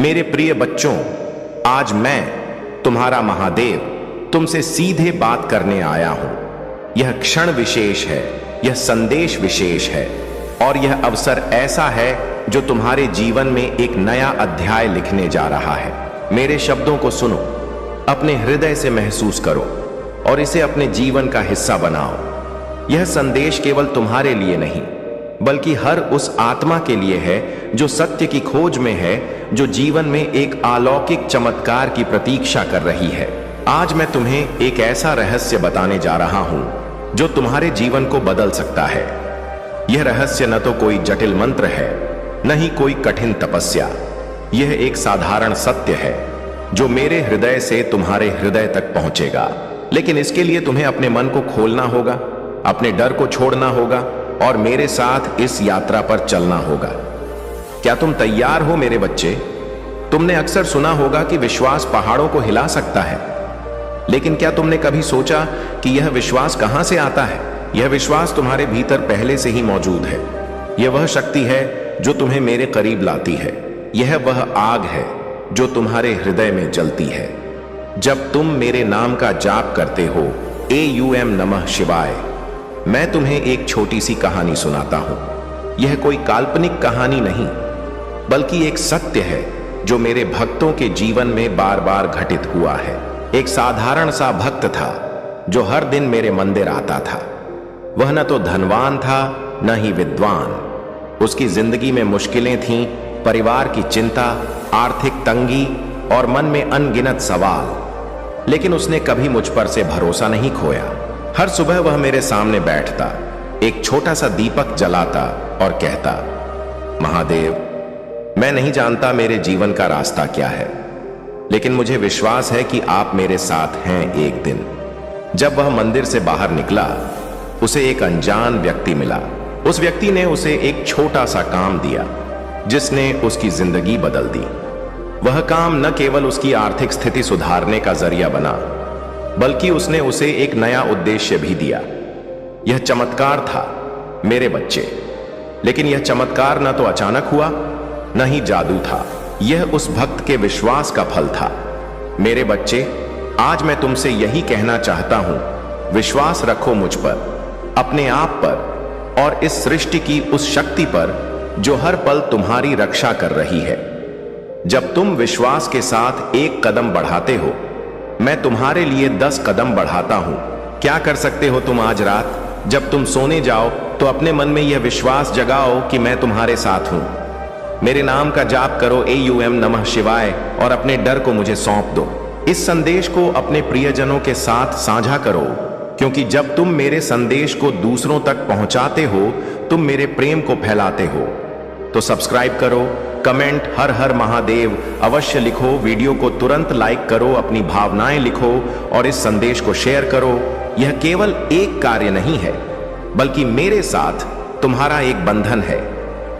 मेरे प्रिय बच्चों, आज मैं तुम्हारा महादेव तुमसे सीधे बात करने आया हूं। यह क्षण विशेष है, यह संदेश विशेष है और यह अवसर ऐसा है जो तुम्हारे जीवन में एक नया अध्याय लिखने जा रहा है। मेरे शब्दों को सुनो, अपने हृदय से महसूस करो और इसे अपने जीवन का हिस्सा बनाओ। यह संदेश केवल तुम्हारे लिए नहीं, बल्कि हर उस आत्मा के लिए है जो सत्य की खोज में है, जो जीवन में एक अलौकिक चमत्कार की प्रतीक्षा कर रही है। आज मैं तुम्हें एक ऐसा रहस्य बताने जा रहा हूं जो तुम्हारे जीवन को बदल सकता है। यह रहस्य न तो कोई जटिल मंत्र है, न ही कोई कठिन तपस्या। यह एक साधारण सत्य है जो मेरे हृदय से तुम्हारे हृदय तक पहुंचेगा। लेकिन इसके लिए तुम्हें अपने मन को खोलना होगा, अपने डर को छोड़ना होगा और मेरे साथ इस यात्रा पर चलना होगा। क्या तुम तैयार हो मेरे बच्चे? तुमने अक्सर सुना होगा कि विश्वास पहाड़ों को हिला सकता है, लेकिन क्या तुमने कभी सोचा कि यह विश्वास कहां से आता है? यह विश्वास तुम्हारे भीतर पहले से ही मौजूद है। यह वह शक्ति है जो तुम्हें मेरे करीब लाती है। यह वह आग है जो तुम्हारे हृदय में जलती है। जब तुम मेरे नाम का जाप करते हो, AUM नमः शिवाय, मैं तुम्हें एक छोटी सी कहानी सुनाता हूं। यह कोई काल्पनिक कहानी नहीं, बल्कि एक सत्य है जो मेरे भक्तों के जीवन में बार बार घटित हुआ है। एक साधारण सा भक्त था जो हर दिन मेरे मंदिर आता था। वह न तो धनवान था, न ही विद्वान। उसकी जिंदगी में मुश्किलें थीं, परिवार की चिंता, आर्थिक तंगी और मन में अनगिनत सवाल। लेकिन उसने कभी मुझ पर से भरोसा नहीं खोया। हर सुबह वह मेरे सामने बैठता, एक छोटा सा दीपक जलाता और कहता, महादेव, मैं नहीं जानता मेरे जीवन का रास्ता क्या है, लेकिन मुझे विश्वास है कि आप मेरे साथ हैं। एक दिन जब वह मंदिर से बाहर निकला, उसे एक अनजान व्यक्ति मिला। उस व्यक्ति ने उसे एक छोटा सा काम दिया जिसने उसकी जिंदगी बदल दी। वह काम न केवल उसकी आर्थिक स्थिति सुधारने का जरिया बना, बल्कि उसने उसे एक नया उद्देश्य भी दिया। यह चमत्कार था मेरे बच्चे, लेकिन यह चमत्कार न तो अचानक हुआ, न ही जादू था। यह उस भक्त के विश्वास का फल था। मेरे बच्चे, आज मैं तुमसे यही कहना चाहता हूं, विश्वास रखो मुझ पर, अपने आप पर और इस सृष्टि की उस शक्ति पर जो हर पल तुम्हारी रक्षा कर रही है। जब तुम विश्वास के साथ एक कदम बढ़ाते हो, मैं तुम्हारे लिए 10 कदम बढ़ाता हूं। क्या कर सकते हो तुम आज रात? जब तुम सोने जाओ तो अपने मन में यह विश्वास जगाओ कि मैं तुम्हारे साथ हूं। मेरे नाम का जाप करो, AUM नमः शिवाय, और अपने डर को मुझे सौंप दो। इस संदेश को अपने प्रियजनों के साथ साझा करो, क्योंकि जब तुम मेरे संदेश को दूसरों तक पहुंचाते हो, तुम मेरे प्रेम को फैलाते हो। तो सब्सक्राइब करो, कमेंट हर हर महादेव अवश्य लिखो, वीडियो को तुरंत लाइक करो, अपनी भावनाएं लिखो और इस संदेश को शेयर करो। यह केवल एक कार्य नहीं है, बल्कि मेरे साथ तुम्हारा एक बंधन है।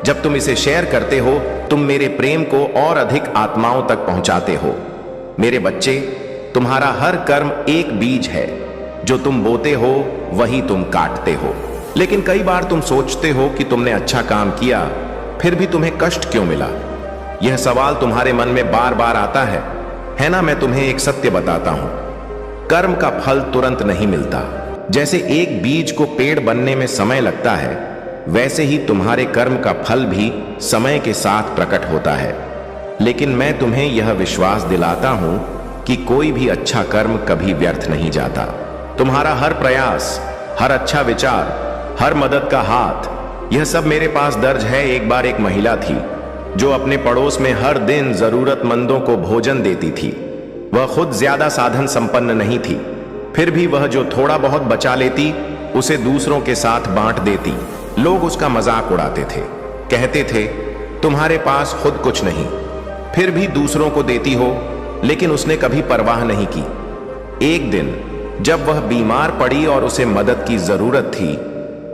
जब तुम इसे शेयर करते हो, तुम मेरे प्रेम को और अधिक आत्माओं तक पहुंचाते हो। मेरे बच्चे, तुम्हारा हर कर्म एक बीज है। जो तुम बोते हो वही तुम काटते हो। लेकिन कई बार तुम सोचते हो कि तुमने अच्छा काम किया, फिर भी तुम्हें कष्ट क्यों मिला? यह सवाल तुम्हारे मन में बार बार आता है ना? मैं तुम्हें एक सत्य बताता हूं, कर्म का फल तुरंत नहीं मिलता। जैसे एक बीज को पेड़ बनने में समय लगता है, वैसे ही तुम्हारे कर्म का फल भी समय के साथ प्रकट होता है। लेकिन मैं तुम्हें यह विश्वास दिलाता हूं कि कोई भी अच्छा कर्म कभी व्यर्थ नहीं जाता। तुम्हारा हर प्रयास, हर अच्छा विचार, हर मदद का हाथ, यह सब मेरे पास दर्ज है। एक बार एक महिला थी जो अपने पड़ोस में हर दिन जरूरतमंदों को भोजन देती थी। वह खुद ज्यादा साधन संपन्न नहीं थी, फिर भी वह जो थोड़ा बहुत बचा लेती, उसे दूसरों के साथ बांट देती। लोग उसका मजाक उड़ाते थे, कहते थे, तुम्हारे पास खुद कुछ नहीं, फिर भी दूसरों को देती हो। लेकिन उसने कभी परवाह नहीं की। एक दिन जब वह बीमार पड़ी और उसे मदद की जरूरत थी,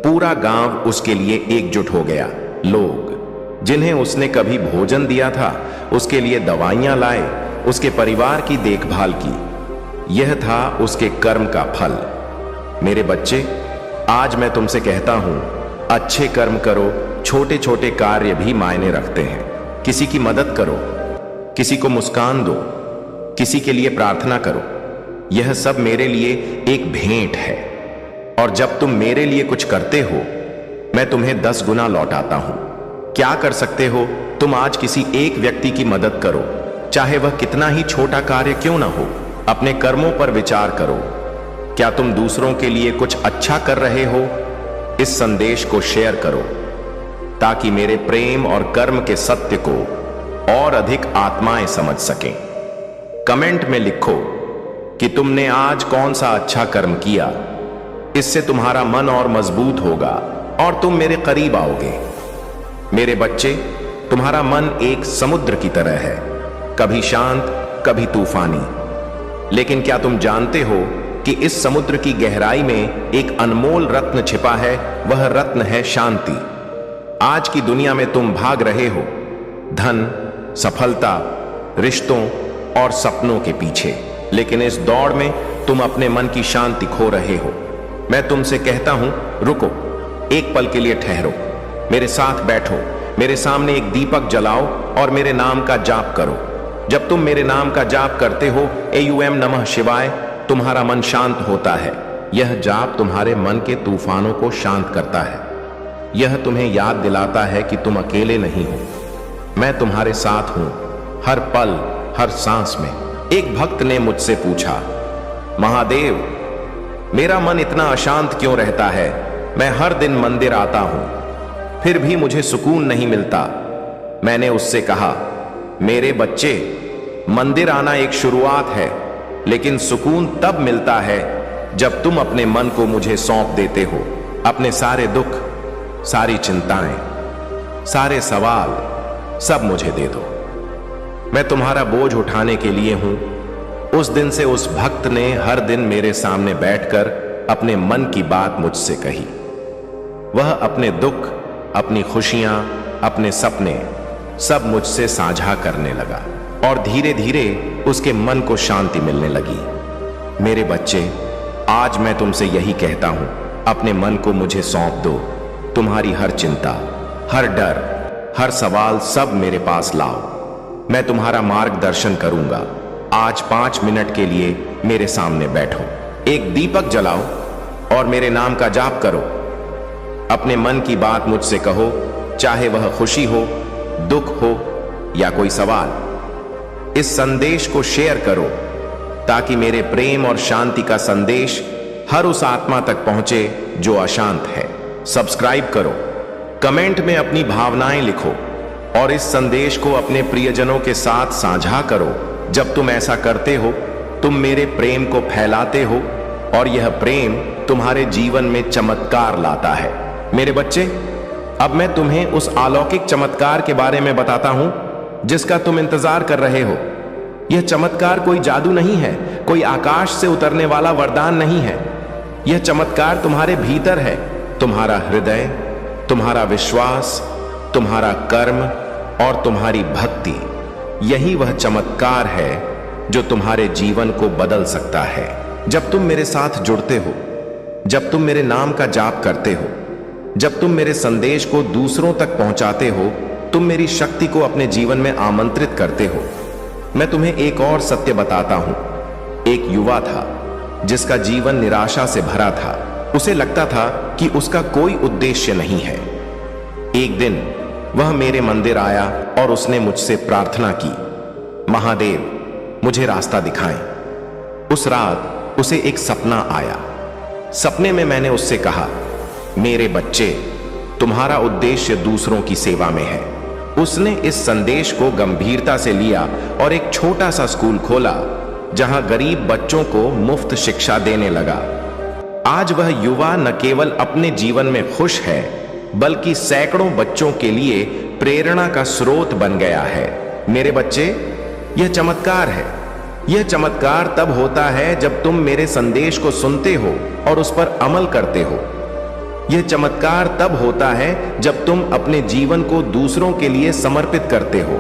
पूरा गांव उसके लिए एकजुट हो गया। लोग जिन्हें उसने कभी भोजन दिया था, उसके लिए दवाइयां लाए, उसके परिवार की देखभाल की। यह था उसके कर्म का फल। मेरे बच्चे, आज मैं तुमसे कहता हूं, अच्छे कर्म करो, छोटे छोटे कार्य भी मायने रखते हैं। किसी की मदद करो, किसी को मुस्कान दो, किसी के लिए प्रार्थना करो। यह सब मेरे लिए एक भेंट है, और जब तुम मेरे लिए कुछ करते हो, मैं तुम्हें 10 गुना लौटाता हूं। क्या कर सकते हो? तुम आज किसी एक व्यक्ति की मदद करो, चाहे वह कितना ही छोटा कार्य क्यों ना हो। अपने कर्मों पर विचार करो। क्या तुम दूसरों के लिए कुछ अच्छा कर रहे हो? इस संदेश को शेयर करो, ताकि मेरे प्रेम और कर्म के सत्य को और अधिक आत्माएं समझ सकें। कमेंट में लिखो कि तुमने आज कौन सा अच्छा कर्म किया। इससे तुम्हारा मन और मजबूत होगा और तुम मेरे करीब आओगे। मेरे बच्चे, तुम्हारा मन एक समुद्र की तरह है, कभी शांत, कभी तूफानी। लेकिन क्या तुम जानते हो कि इस समुद्र की गहराई में एक अनमोल रत्न छिपा है? वह रत्न है शांति। आज की दुनिया में तुम भाग रहे हो धन, सफलता, रिश्तों और सपनों के पीछे, लेकिन इस दौड़ में तुम अपने मन की शांति खो रहे हो। मैं तुमसे कहता हूं, रुको, एक पल के लिए ठहरो, मेरे साथ बैठो, मेरे सामने एक दीपक जलाओ और मेरे नाम का जाप करो। जब तुम मेरे नाम का जाप करते हो, AUM नमः शिवाय, तुम्हारा मन शांत होता है। यह जाप तुम्हारे मन के तूफानों को शांत करता है। यह तुम्हें याद दिलाता है कि तुम अकेले नहीं हो, मैं तुम्हारे साथ हूं, हर पल, हर सांस में। एक भक्त ने मुझसे पूछा, महादेव, मेरा मन इतना अशांत क्यों रहता है? मैं हर दिन मंदिर आता हूं, फिर भी मुझे सुकून नहीं मिलता। मैंने उससे कहा, मेरे बच्चे, मंदिर आना एक शुरुआत है, लेकिन सुकून तब मिलता है जब तुम अपने मन को मुझे सौंप देते हो। अपने सारे दुख, सारी चिंताएं, सारे सवाल सब मुझे दे दो। मैं तुम्हारा बोझ उठाने के लिए हूं। उस दिन से उस भक्त ने हर दिन मेरे सामने बैठकर अपने मन की बात मुझसे कही। वह अपने दुख, अपनी खुशियां, अपने सपने सब मुझसे साझा करने लगा, और धीरे धीरे उसके मन को शांति मिलने लगी। मेरे बच्चे, आज मैं तुमसे यही कहता हूं, अपने मन को मुझे सौंप दो। तुम्हारी हर चिंता, हर डर, हर सवाल सब मेरे पास लाओ। मैं तुम्हारा मार्गदर्शन करूंगा। आज 5 मिनट के लिए मेरे सामने बैठो, एक दीपक जलाओ और मेरे नाम का जाप करो। अपने मन की बात मुझसे कहो, चाहे वह खुशी हो, दुख हो या कोई सवाल। इस संदेश को शेयर करो, ताकि मेरे प्रेम और शांति का संदेश हर उस आत्मा तक पहुंचे जो अशांत है। सब्सक्राइब करो, कमेंट में अपनी भावनाएं लिखो और इस संदेश को अपने प्रियजनों के साथ साझा करो। जब तुम ऐसा करते हो, तुम मेरे प्रेम को फैलाते हो, और यह प्रेम तुम्हारे जीवन में चमत्कार लाता है। मेरे बच्चे, अब मैं तुम्हें उस अलौकिक चमत्कार के बारे में बताता हूं जिसका तुम इंतजार कर रहे हो। यह चमत्कार कोई जादू नहीं है, कोई आकाश से उतरने वाला वरदान नहीं है। यह चमत्कार तुम्हारे भीतर है। तुम्हारा हृदय, तुम्हारा विश्वास, तुम्हारा कर्म और तुम्हारी भक्ति, यही वह चमत्कार है जो तुम्हारे जीवन को बदल सकता है। जब तुम मेरे साथ जुड़ते हो, जब तुम मेरे नाम का जाप करते हो, जब तुम मेरे संदेश को दूसरों तक पहुंचाते हो, तुम मेरी शक्ति को अपने जीवन में आमंत्रित करते हो। मैं तुम्हें एक और सत्य बताता हूं। एक युवा था जिसका जीवन निराशा से भरा था। उसे लगता था कि उसका कोई उद्देश्य नहीं है। एक दिन वह मेरे मंदिर आया और उसने मुझसे प्रार्थना की, महादेव, मुझे रास्ता दिखाएं। उस रात उसे एक सपना आया। सपने में मैंने उससे कहा, मेरे बच्चे, तुम्हारा उद्देश्य दूसरों की सेवा में है। उसने इस संदेश को गंभीरता से लिया और एक छोटा सा स्कूल खोला जहां गरीब बच्चों को मुफ्त शिक्षा देने लगा। आज वह युवा न केवल अपने जीवन में खुश है, बल्कि सैकड़ों बच्चों के लिए प्रेरणा का स्रोत बन गया है। मेरे बच्चे, यह चमत्कार है। यह चमत्कार तब होता है जब तुम मेरे संदेश को सुनते हो और उस पर अमल करते हो। यह चमत्कार तब होता है जब तुम अपने जीवन को दूसरों के लिए समर्पित करते हो।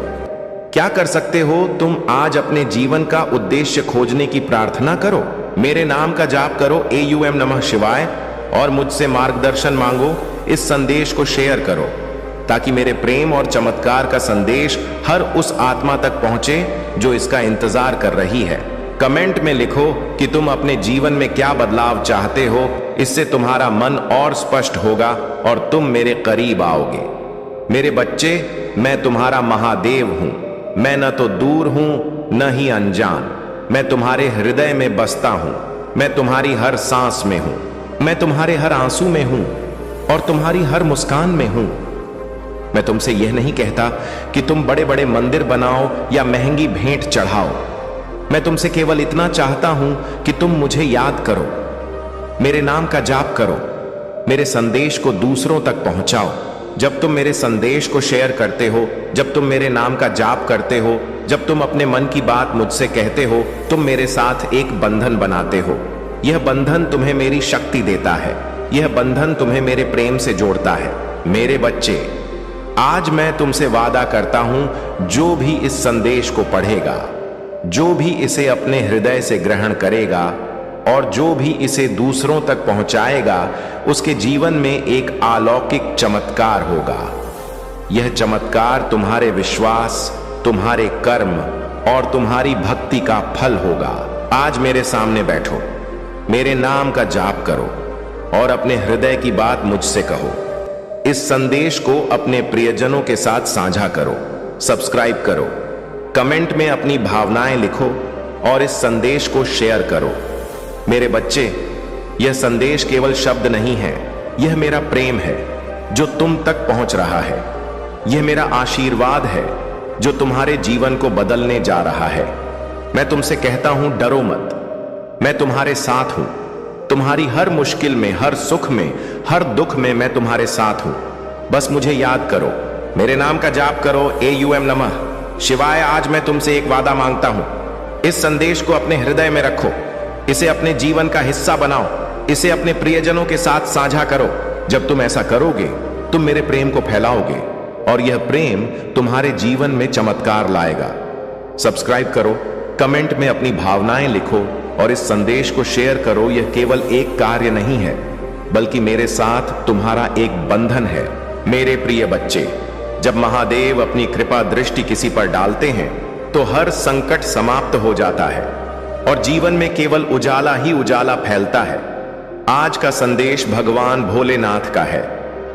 क्या कर सकते हो? तुम आज अपने जीवन का उद्देश्य खोजने की प्रार्थना करो, मेरे नाम का जाप करो, AUM नमः शिवाय, और मुझसे मार्गदर्शन मांगो। इस संदेश को शेयर करो ताकि मेरे प्रेम और चमत्कार का संदेश हर उस आत्मा तक पहुंचे जो इसका इंतजार कर रही है। कमेंट में लिखो कि तुम अपने जीवन में क्या बदलाव चाहते हो। इससे तुम्हारा मन और स्पष्ट होगा और तुम मेरे करीब आओगे। मेरे बच्चे, मैं तुम्हारा महादेव हूं। मैं न तो दूर हूं न ही अनजान। मैं तुम्हारे हृदय में बसता हूं। मैं तुम्हारी हर सांस में हूं। मैं तुम्हारे हर आंसू में हूं और तुम्हारी हर मुस्कान में हूं। मैं तुमसे यह नहीं कहता कि तुम बड़े बड़े मंदिर बनाओ या महंगी भेंट चढ़ाओ। मैं तुमसे केवल इतना चाहता हूं कि तुम मुझे याद करो, मेरे नाम का जाप करो, मेरे संदेश को दूसरों तक पहुंचाओ। जब तुम मेरे संदेश को शेयर करते हो, जब तुम मेरे नाम का जाप करते हो, जब तुम अपने मन की बात मुझसे कहते हो, तुम मेरे साथ एक बंधन बनाते हो। यह बंधन तुम्हें मेरी शक्ति देता है। यह बंधन तुम्हें मेरे प्रेम से जोड़ता है। मेरे बच्चे, आज मैं तुमसे वादा करता हूं, जो भी इस संदेश को पढ़ेगा, जो भी इसे अपने हृदय से ग्रहण करेगा और जो भी इसे दूसरों तक पहुंचाएगा, उसके जीवन में एक अलौकिक चमत्कार होगा। यह चमत्कार तुम्हारे विश्वास, तुम्हारे कर्म और तुम्हारी भक्ति का फल होगा। आज मेरे सामने बैठो, मेरे नाम का जाप करो और अपने हृदय की बात मुझसे कहो। इस संदेश को अपने प्रियजनों के साथ साझा करो, सब्सक्राइब करो, कमेंट में अपनी भावनाएं लिखो और इस संदेश को शेयर करो। मेरे बच्चे, यह संदेश केवल शब्द नहीं है, यह मेरा प्रेम है जो तुम तक पहुंच रहा है। यह मेरा आशीर्वाद है जो तुम्हारे जीवन को बदलने जा रहा है। मैं तुमसे कहता हूं, डरो मत, मैं तुम्हारे साथ हूं। तुम्हारी हर मुश्किल में, हर सुख में, हर दुख में मैं तुम्हारे साथ हूं। बस मुझे याद करो, मेरे नाम का जाप करो, AUM नमः शिवाय। आज मैं तुमसे एक वादा मांगता हूं, इस संदेश को अपने हृदय में रखो, इसे अपने जीवन का हिस्सा बनाओ, इसे अपने प्रियजनों के साथ साझा करो। जब तुम ऐसा करोगे, तुम मेरे प्रेम को फैलाओगे और यह प्रेम तुम्हारे जीवन में चमत्कार लाएगा। सब्सक्राइब करो, कमेंट में अपनी भावनाएं लिखो और इस संदेश को शेयर करो। यह केवल एक कार्य नहीं है, बल्कि मेरे साथ तुम्हारा एक बंधन है। मेरे प्रिय बच्चे, जब महादेव अपनी कृपा दृष्टि किसी पर डालते हैं तो हर संकट समाप्त हो जाता है और जीवन में केवल उजाला ही उजाला फैलता है। आज का संदेश भगवान भोलेनाथ का है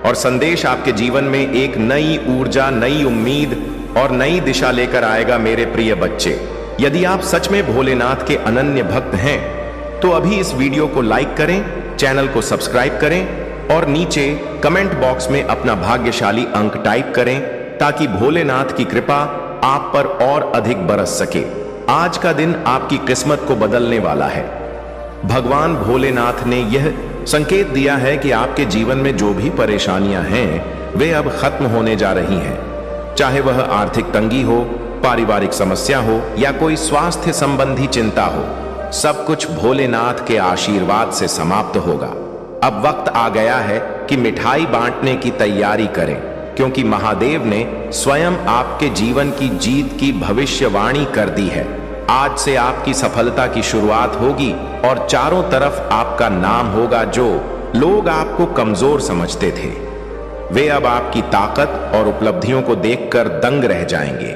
और संदेश आपके जीवन में एक नई ऊर्जा, नई उम्मीद और नई दिशा लेकर आएगा। मेरे प्रिय बच्चे, यदि आप सच में भोलेनाथ के अनन्य भक्त हैं तो अभी इस वीडियो को लाइक करें, चैनल को सब्सक्राइब करें और नीचे कमेंट बॉक्स में अपना भाग्यशाली अंक टाइप करें ताकि भोलेनाथ की कृपा आप पर और अधिक बरस सके। आज का दिन आपकी किस्मत को बदलने वाला है। भगवान भोलेनाथ ने यह संकेत दिया है कि आपके जीवन में जो भी परेशानियां हैं वे अब खत्म होने जा रही हैं। चाहे वह आर्थिक तंगी हो, पारिवारिक समस्या हो या कोई स्वास्थ्य संबंधी चिंता हो, सब कुछ भोलेनाथ के आशीर्वाद से समाप्त होगा। अब वक्त आ गया है कि मिठाई बांटने की तैयारी करें, क्योंकि महादेव ने स्वयं आपके जीवन की जीत की भविष्यवाणी कर दी है। आज से आपकी सफलता की शुरुआत होगी और चारों तरफ आपका नाम होगा। जो लोग आपको कमजोर समझते थे, वे अब आपकी ताकत और उपलब्धियों को देखकर दंग रह जाएंगे।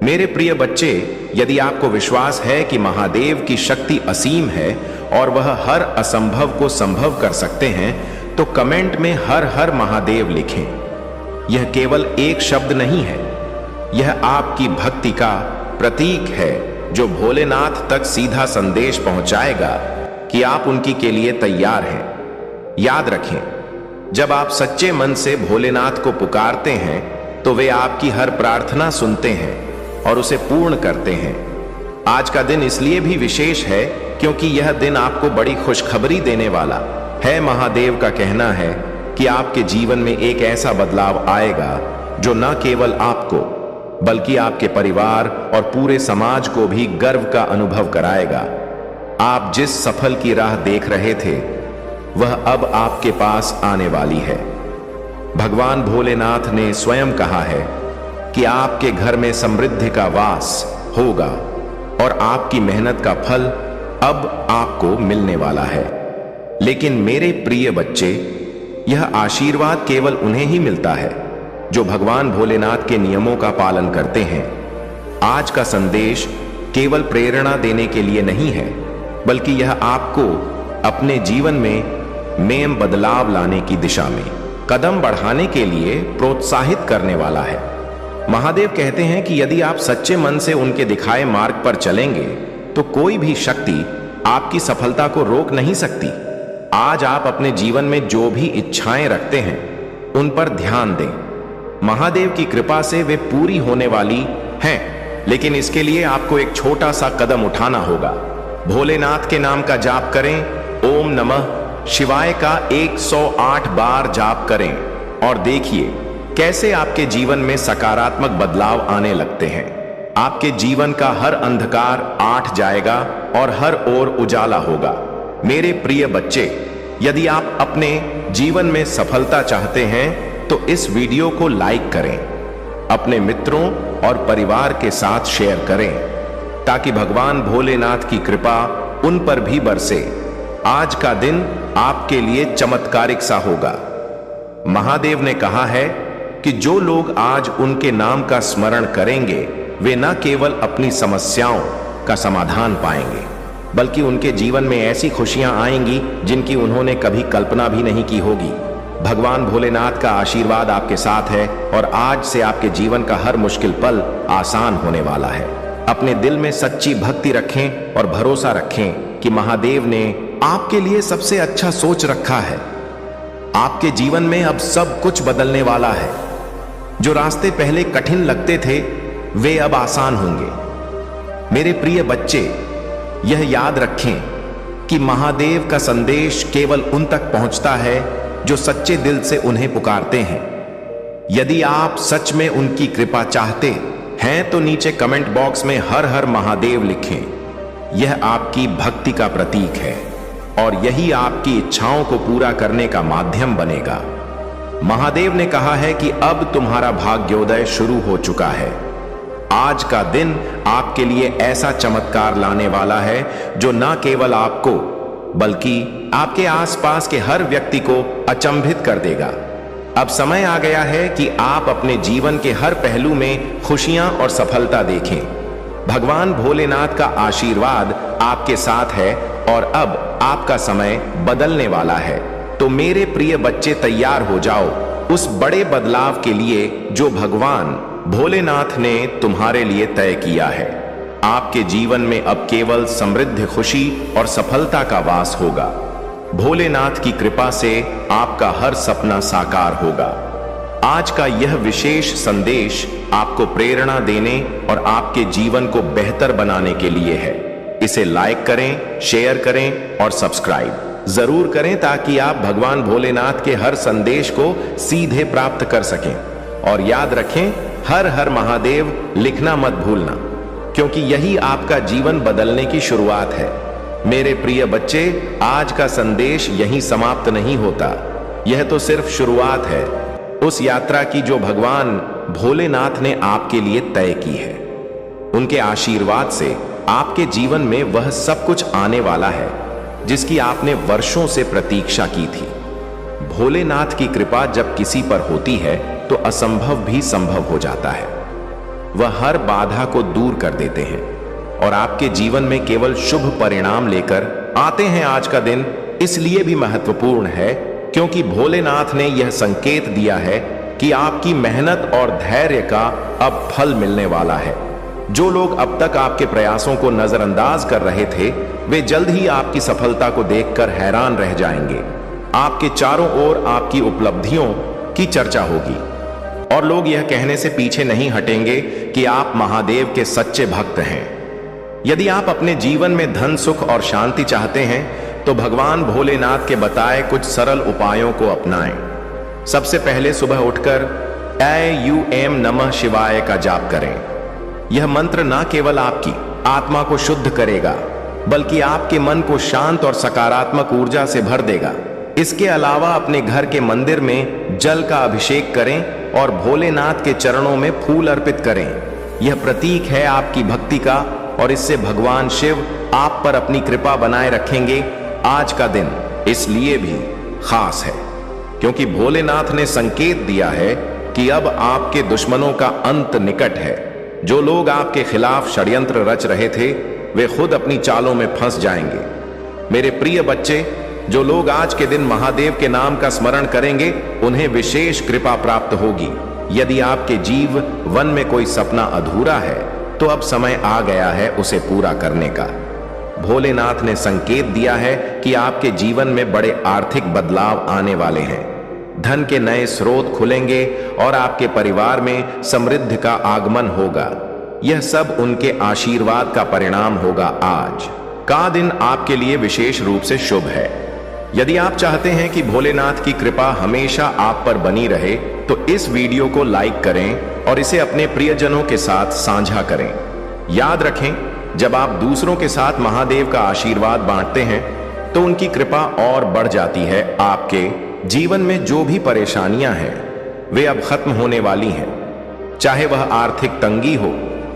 मेरे प्रिय बच्चे, यदि आपको विश्वास है कि महादेव की शक्ति असीम है और वह हर असंभव को संभव कर सकते हैं, तो कमेंट में हर हर महादेव लिखें। यह केवल एक शब्द नहीं है, यह आपकी भक्ति का प्रतीक है जो भोलेनाथ तक सीधा संदेश पहुंचाएगा कि आप उनकी के लिए तैयार हैं। याद रखें, जब आप सच्चे मन से भोलेनाथ को पुकारते हैं तो वे आपकी हर प्रार्थना सुनते हैं और उसे पूर्ण करते हैं। आज का दिन इसलिए भी विशेष है क्योंकि यह दिन आपको बड़ी खुशखबरी देने वाला है। महादेव का कहना है कि आपके जीवन में एक ऐसा बदलाव आएगा जो न केवल आपको बल्कि आपके परिवार और पूरे समाज को भी गर्व का अनुभव कराएगा। आप जिस सफल की राह देख रहे थे वह अब आपके पास आने वाली है। भगवान भोलेनाथ ने स्वयं कहा है कि आपके घर में समृद्धि का वास होगा और आपकी मेहनत का फल अब आपको मिलने वाला है। लेकिन मेरे प्रिय बच्चे, यह आशीर्वाद केवल उन्हें ही मिलता है जो भगवान भोलेनाथ के नियमों का पालन करते हैं। आज का संदेश केवल प्रेरणा देने के लिए नहीं है, बल्कि यह आपको अपने जीवन में बदलाव लाने की दिशा में कदम बढ़ाने के लिए प्रोत्साहित करने वाला है। महादेव कहते हैं कि यदि आप सच्चे मन से उनके दिखाए मार्ग पर चलेंगे तो कोई भी शक्ति आपकी सफलता को रोक नहीं सकती। आज आप अपने जीवन में जो भी इच्छाएं रखते हैं उन पर ध्यान दें। महादेव की कृपा से वे पूरी होने वाली हैं, लेकिन इसके लिए आपको एक छोटा सा कदम उठाना होगा। भोलेनाथ के नाम का जाप करें, ओम नमः शिवाय का 108 बार जाप करें और देखिए कैसे आपके जीवन में सकारात्मक बदलाव आने लगते हैं। आपके जीवन का हर अंधकार आठ जाएगा और हर ओर उजाला होगा। मेरे प्रिय बच्चे, यदि आप अपने जीवन में सफलता चाहते हैं तो इस वीडियो को लाइक करें, अपने मित्रों और परिवार के साथ शेयर करें, ताकि भगवान भोलेनाथ की कृपा उन पर भी बरसे। आज का दिन आपके लिए चमत्कारिक सा होगा। महादेव ने कहा है कि जो लोग आज उनके नाम का स्मरण करेंगे वे न केवल अपनी समस्याओं का समाधान पाएंगे, बल्कि उनके जीवन में ऐसी खुशियां आएंगी जिनकी उन्होंने कभी कल्पना भी नहीं की होगी। भगवान भोलेनाथ का आशीर्वाद आपके साथ है और आज से आपके जीवन का हर मुश्किल पल आसान होने वाला है। अपने दिल में सच्ची भक्ति रखें और भरोसा रखें कि महादेव ने आपके लिए सबसे अच्छा सोच रखा है। आपके जीवन में अब सब कुछ बदलने वाला है। जो रास्ते पहले कठिन लगते थे वे अब आसान होंगे। मेरे प्रिय बच्चे, यह याद रखें कि महादेव का संदेश केवल उन तक पहुंचता है जो सच्चे दिल से उन्हें पुकारते हैं। यदि आप सच में उनकी कृपा चाहते हैं तो नीचे कमेंट बॉक्स में हर हर महादेव लिखें। यह आपकी भक्ति का प्रतीक है और यही आपकी इच्छाओं को पूरा करने का माध्यम बनेगा। महादेव ने कहा है कि अब तुम्हारा भाग्योदय शुरू हो चुका है। आज का दिन आपके लिए ऐसा चमत्कार लाने वाला है जो न केवल आपको बल्कि आपके आसपास के हर व्यक्ति को अचंभित कर देगा। अब समय आ गया है कि आप अपने जीवन के हर पहलू में खुशियां और सफलता देखें। भगवान भोलेनाथ का आशीर्वाद आपके साथ है और अब आपका समय बदलने वाला है। तो मेरे प्रिय बच्चे, तैयार हो जाओ उस बड़े बदलाव के लिए जो भगवान भोलेनाथ ने तुम्हारे लिए तय किया है। आपके जीवन में अब केवल समृद्ध खुशी और सफलता का वास होगा। भोलेनाथ की कृपा से आपका हर सपना साकार होगा। आज का यह विशेष संदेश आपको प्रेरणा देने और आपके जीवन को बेहतर बनाने के लिए है। इसे लाइक करें, शेयर करें और सब्सक्राइब जरूर करें ताकि आप भगवान भोलेनाथ के हर संदेश को सीधे प्राप्त कर सकें। और याद रखें, हर हर महादेव लिखना मत भूलना, क्योंकि यही आपका जीवन बदलने की शुरुआत है। मेरे प्रिय बच्चे, आज का संदेश यहीं समाप्त नहीं होता। यह तो सिर्फ शुरुआत है उस यात्रा की जो भगवान भोलेनाथ ने आपके लिए तय की है। उनके आशीर्वाद से आपके जीवन में वह सब कुछ आने वाला है जिसकी आपने वर्षों से प्रतीक्षा की थी। भोलेनाथ की कृपा जब किसी पर होती है तो असंभव भी संभव हो जाता है। वह हर बाधा को दूर कर देते हैं और आपके जीवन में केवल शुभ परिणाम लेकर आते हैं। आज का दिन इसलिए भी महत्वपूर्ण है क्योंकि भोलेनाथ ने यह संकेत दिया है कि आपकी मेहनत और धैर्य का अब फल मिलने वाला है। जो लोग अब तक आपके प्रयासों को नजरअंदाज कर रहे थे वे जल्द ही आपकी सफलता को देखकर हैरान रह जाएंगे। आपके चारों ओर आपकी उपलब्धियों की चर्चा होगी और लोग यह कहने से पीछे नहीं हटेंगे कि आप महादेव के सच्चे भक्त हैं। यदि आप अपने जीवन में धन, सुख और शांति चाहते हैं तो भगवान भोलेनाथ के बताए कुछ सरल उपायों को अपनाएं। सबसे पहले सुबह उठकर ओम नमः शिवाय का जाप करें। यह मंत्र न केवल आपकी आत्मा को शुद्ध करेगा बल्कि आपके मन को शांत और सकारात्मक ऊर्जा से भर देगा। इसके अलावा अपने घर के मंदिर में जल का अभिषेक करें और भोलेनाथ के चरणों में फूल अर्पित करें। यह प्रतीक है आपकी भक्ति का और इससे भगवान शिव आप पर अपनी कृपा बनाए रखेंगे। आज का दिन इसलिए भी खास है क्योंकि भोलेनाथ ने संकेत दिया है कि अब आपके दुश्मनों का अंत निकट है। जो लोग आपके खिलाफ षड्यंत्र रच रहे थे वे खुद अपनी चालों में फंस जाएंगे। मेरे प्रिय बच्चे, जो लोग आज के दिन महादेव के नाम का स्मरण करेंगे उन्हें विशेष कृपा प्राप्त होगी। यदि आपके जीवन में कोई सपना अधूरा है तो अब समय आ गया है उसे पूरा करने का। भोलेनाथ ने संकेत दिया है कि आपके जीवन में बड़े आर्थिक बदलाव आने वाले हैं। धन के नए स्रोत खुलेंगे और आपके परिवार में समृद्धि का आगमन होगा। यह सब उनके आशीर्वाद का परिणाम होगा। आज का दिन आपके लिए विशेष रूप से शुभ है। यदि आप चाहते हैं कि भोलेनाथ की कृपा हमेशा आप पर बनी रहे तो इस वीडियो को लाइक करें और इसे अपने प्रियजनों के साथ साझा करें। याद रखें, जब आप दूसरों के साथ महादेव का आशीर्वाद बांटते हैं तो उनकी कृपा और बढ़ जाती है। आपके जीवन में जो भी परेशानियां हैं वे अब खत्म होने वाली हैं। चाहे वह आर्थिक तंगी हो,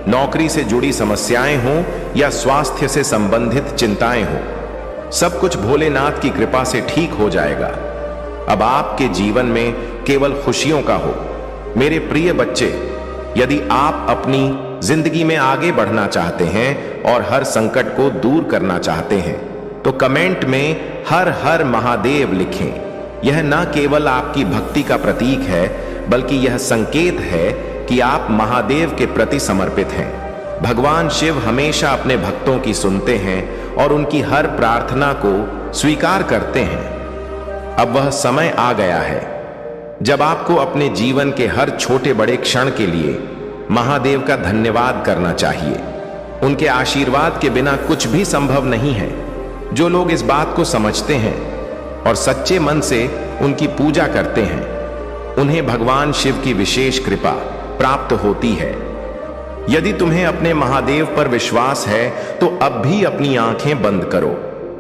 नौकरी से जुड़ी समस्याएं हों या स्वास्थ्य से संबंधित चिंताएं हों, सब कुछ भोलेनाथ की कृपा से ठीक हो जाएगा। अब आपके जीवन में केवल खुशियों का हो। मेरे प्रिय बच्चे, यदि आप अपनी जिंदगी में आगे बढ़ना चाहते हैं और हर संकट को दूर करना चाहते हैं तो कमेंट में हर हर महादेव लिखें। यह न केवल आपकी भक्ति का प्रतीक है बल्कि यह संकेत है कि आप महादेव के प्रति समर्पित हैं। भगवान शिव हमेशा अपने भक्तों की सुनते हैं और उनकी हर प्रार्थना को स्वीकार करते हैं। अब वह समय आ गया है जब आपको अपने जीवन के हर छोटे बड़े क्षण के लिए महादेव का धन्यवाद करना चाहिए। उनके आशीर्वाद के बिना कुछ भी संभव नहीं है। जो लोग इस बात को समझते हैं और सच्चे मन से उनकी पूजा करते हैं उन्हें भगवान शिव की विशेष कृपा प्राप्त होती है। यदि तुम्हें अपने महादेव पर विश्वास है तो अब भी अपनी आंखें बंद करो,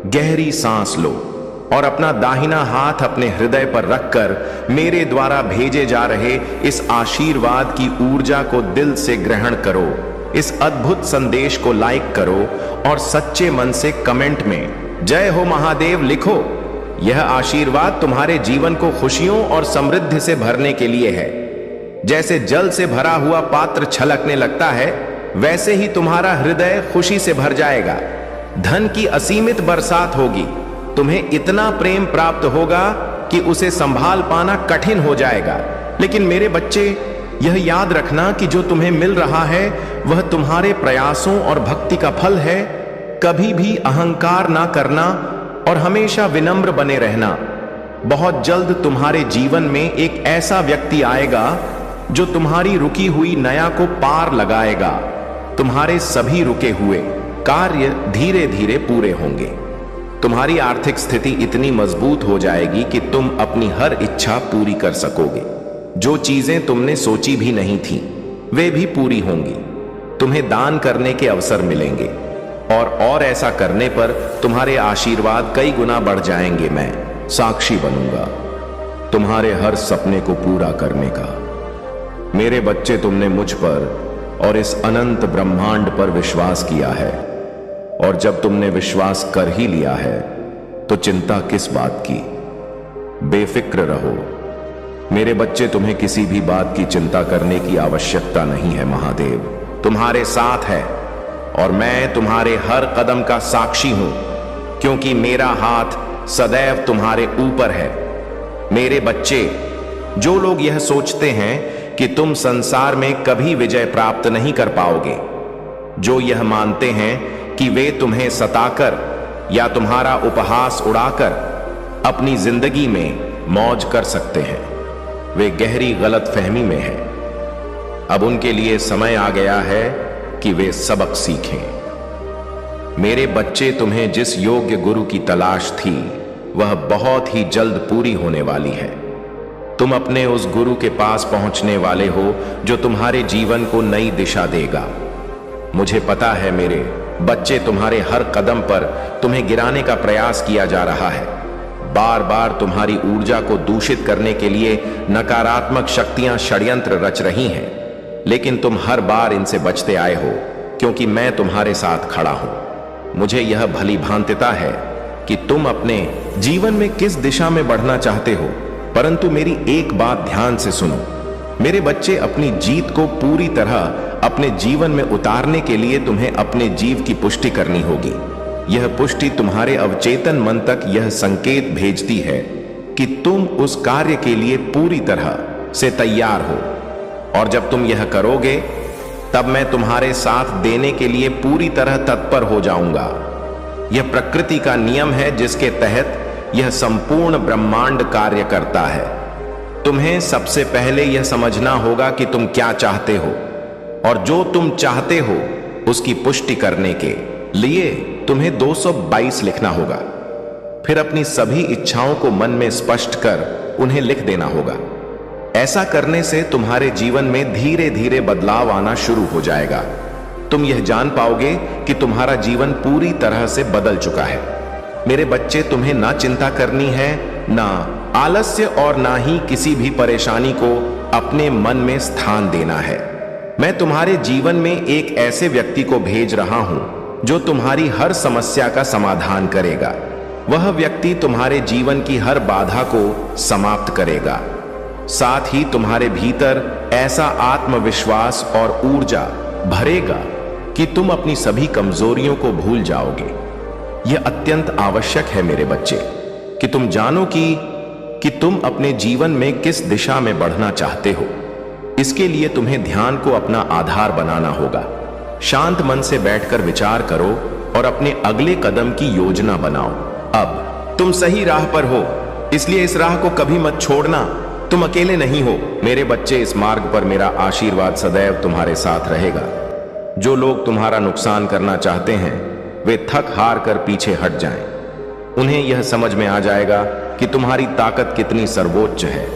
गहरी सांस लो और अपना दाहिना हाथ अपने हृदय पर रखकर मेरे द्वारा भेजे जा रहे इस आशीर्वाद की ऊर्जा को दिल से ग्रहण करो। इस अद्भुत संदेश को लाइक करो और सच्चे मन से कमेंट में जय हो महादेव लिखो। यह आशीर्वाद तुम्हारे जीवन को खुशियों और समृद्धि से भरने के लिए है। जैसे जल से भरा हुआ पात्र छलकने लगता है वैसे ही तुम्हारा हृदय खुशी से भर जाएगा। धन की असीमित बरसात होगी। तुम्हें इतना प्रेम प्राप्त होगा कि उसे संभाल पाना कठिन हो जाएगा। लेकिन मेरे बच्चे, यह याद रखना कि जो तुम्हें मिल रहा है वह तुम्हारे प्रयासों और भक्ति का फल है। कभी भी अहंकार ना करना और हमेशा विनम्र बने रहना। बहुत जल्द तुम्हारे जीवन में एक ऐसा व्यक्ति आएगा जो तुम्हारी रुकी हुई नया को पार लगाएगा। तुम्हारे सभी रुके हुए कार्य धीरे धीरे पूरे होंगे। तुम्हारी आर्थिक स्थिति इतनी मजबूत हो जाएगी कि तुम अपनी हर इच्छा पूरी कर सकोगे। जो चीजें तुमने सोची भी नहीं थी वे भी पूरी होंगी। तुम्हें दान करने के अवसर मिलेंगे और ऐसा करने पर तुम्हारे आशीर्वाद कई गुना बढ़ जाएंगे। मैं साक्षी बनूंगा तुम्हारे हर सपने को पूरा करने का। मेरे बच्चे, तुमने मुझ पर और इस अनंत ब्रह्मांड पर विश्वास किया है और जब तुमने विश्वास कर ही लिया है तो चिंता किस बात की। बेफिक्र रहो मेरे बच्चे, तुम्हें किसी भी बात की चिंता करने की आवश्यकता नहीं है। महादेव तुम्हारे साथ है और मैं तुम्हारे हर कदम का साक्षी हूं क्योंकि मेरा हाथ सदैव तुम्हारे ऊपर है। मेरे बच्चे, जो लोग यह सोचते हैं कि तुम संसार में कभी विजय प्राप्त नहीं कर पाओगे, जो यह मानते हैं कि वे तुम्हें सताकर या तुम्हारा उपहास उड़ाकर अपनी जिंदगी में मौज कर सकते हैं, वे गहरी गलतफहमी में हैं। अब उनके लिए समय आ गया है कि वे सबक सीखें। मेरे बच्चे, तुम्हें जिस योग्य गुरु की तलाश थी वह बहुत ही जल्द पूरी होने वाली है। तुम अपने उस गुरु के पास पहुंचने वाले हो जो तुम्हारे जीवन को नई दिशा देगा। मुझे पता है मेरे बच्चे, तुम्हारे हर कदम पर तुम्हें गिराने का प्रयास किया जा रहा है। बार बार तुम्हारी ऊर्जा को दूषित करने के लिए नकारात्मक शक्तियां षड्यंत्र रच रही हैं, लेकिन तुम हर बार इनसे बचते आए हो क्योंकि मैं तुम्हारे साथ खड़ा हूं। मुझे यह भली भांतिता है कि तुम अपने जीवन में किस दिशा में बढ़ना चाहते हो, परंतु मेरी एक बात ध्यान से सुनो। मेरे बच्चे, अपनी जीत को पूरी तरह अपने जीवन में उतारने के लिए तुम्हें अपने जीव की पुष्टि करनी होगी। यह पुष्टि तुम्हारे अवचेतन मन तक यह संकेत भेजती है कि तुम उस कार्य के लिए पूरी तरह से तैयार हो, और जब तुम यह करोगे तब मैं तुम्हारे साथ देने के लिए पूरी तरह तत्पर हो जाऊंगा। यह प्रकृति का नियम है जिसके तहत यह संपूर्ण ब्रह्मांड कार्य करता है। तुम्हें सबसे पहले यह समझना होगा कि तुम क्या चाहते हो, और जो तुम चाहते हो उसकी पुष्टि करने के लिए तुम्हें 222 लिखना होगा। फिर अपनी सभी इच्छाओं को मन में स्पष्ट कर उन्हें लिख देना होगा। ऐसा करने से तुम्हारे जीवन में धीरे धीरे बदलाव आना शुरू हो जाएगा। तुम यह जान पाओगे कि तुम्हारा जीवन पूरी तरह से बदल चुका है। मेरे बच्चे, तुम्हें ना चिंता करनी है, ना आलस्य, और ना ही किसी भी परेशानी को अपने मन में स्थान देना है। मैं तुम्हारे जीवन में एक ऐसे व्यक्ति को भेज रहा हूं जो तुम्हारी हर समस्या का समाधान करेगा। वह व्यक्ति तुम्हारे जीवन की हर बाधा को समाप्त करेगा। साथ ही तुम्हारे भीतर ऐसा आत्मविश्वास और ऊर्जा भरेगा कि तुम अपनी सभी कमजोरियों को भूल जाओगे। यह अत्यंत आवश्यक है मेरे बच्चे कि तुम जानो कि तुम अपने जीवन में किस दिशा में बढ़ना चाहते हो। इसके लिए तुम्हें ध्यान को अपना आधार बनाना होगा। शांत मन से बैठकर विचार करो और अपने अगले कदम की योजना बनाओ। अब तुम सही राह पर हो, इसलिए इस राह को कभी मत छोड़ना। तुम अकेले नहीं हो मेरे बच्चे। इस मार्ग पर मेरा आशीर्वाद सदैव तुम्हारे साथ रहेगा। जो लोग तुम्हारा नुकसान करना चाहते हैं वे थक हार कर पीछे हट जाएं। उन्हें यह समझ में आ जाएगा कि तुम्हारी ताकत कितनी सर्वोच्च है।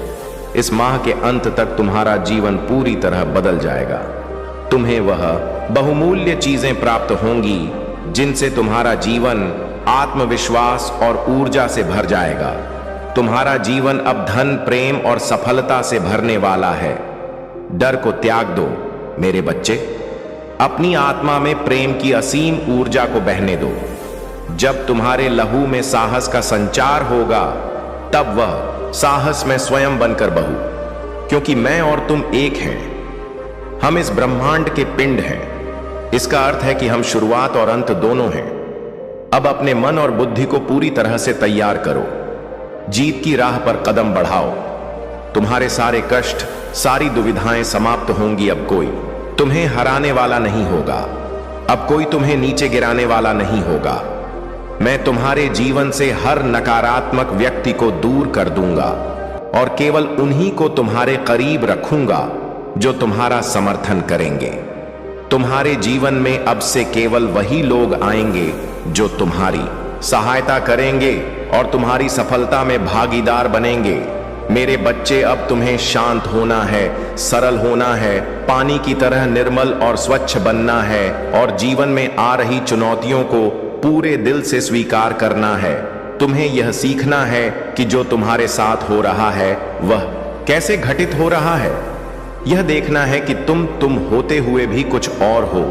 इस माह के अंत तक तुम्हारा जीवन पूरी तरह बदल जाएगा। तुम्हें वह बहुमूल्य चीजें प्राप्त होंगी जिनसे तुम्हारा जीवन आत्मविश्वास और ऊर्जा से भर जाएगा। तुम्हारा जीवन अब धन, प्रेम और सफलता से भरने वाला है। डर को त्याग दो मेरे बच्चे। अपनी आत्मा में प्रेम की असीम ऊर्जा को बहने दो। जब तुम्हारे लहू में साहस का संचार होगा तब वह साहस में स्वयं बनकर बहू, क्योंकि मैं और तुम एक हैं। हम इस ब्रह्मांड के पिंड हैं। इसका अर्थ है कि हम शुरुआत और अंत दोनों हैं। अब अपने मन और बुद्धि को पूरी तरह से तैयार करो। जीत की राह पर कदम बढ़ाओ। तुम्हारे सारे कष्ट, सारी दुविधाएं समाप्त होंगी। अब कोई तुम्हें हराने वाला नहीं होगा। अब कोई तुम्हें नीचे गिराने वाला नहीं होगा। मैं तुम्हारे जीवन से हर नकारात्मक व्यक्ति को दूर कर दूंगा और केवल उन्हीं को तुम्हारे करीब रखूंगा जो तुम्हारा समर्थन करेंगे। तुम्हारे जीवन में अब से केवल वही लोग आएंगे जो तुम्हारी सहायता करेंगे और तुम्हारी सफलता में भागीदार बनेंगे। मेरे बच्चे, अब तुम्हें शांत होना है, सरल होना है, पानी की तरह निर्मल और स्वच्छ बनना है और जीवन में आ रही चुनौतियों को पूरे दिल से स्वीकार करना है। तुम्हें यह सीखना है कि जो तुम्हारे साथ हो रहा है वह कैसे घटित हो रहा है। यह देखना है कि तुम होते हुए भी कुछ और हो।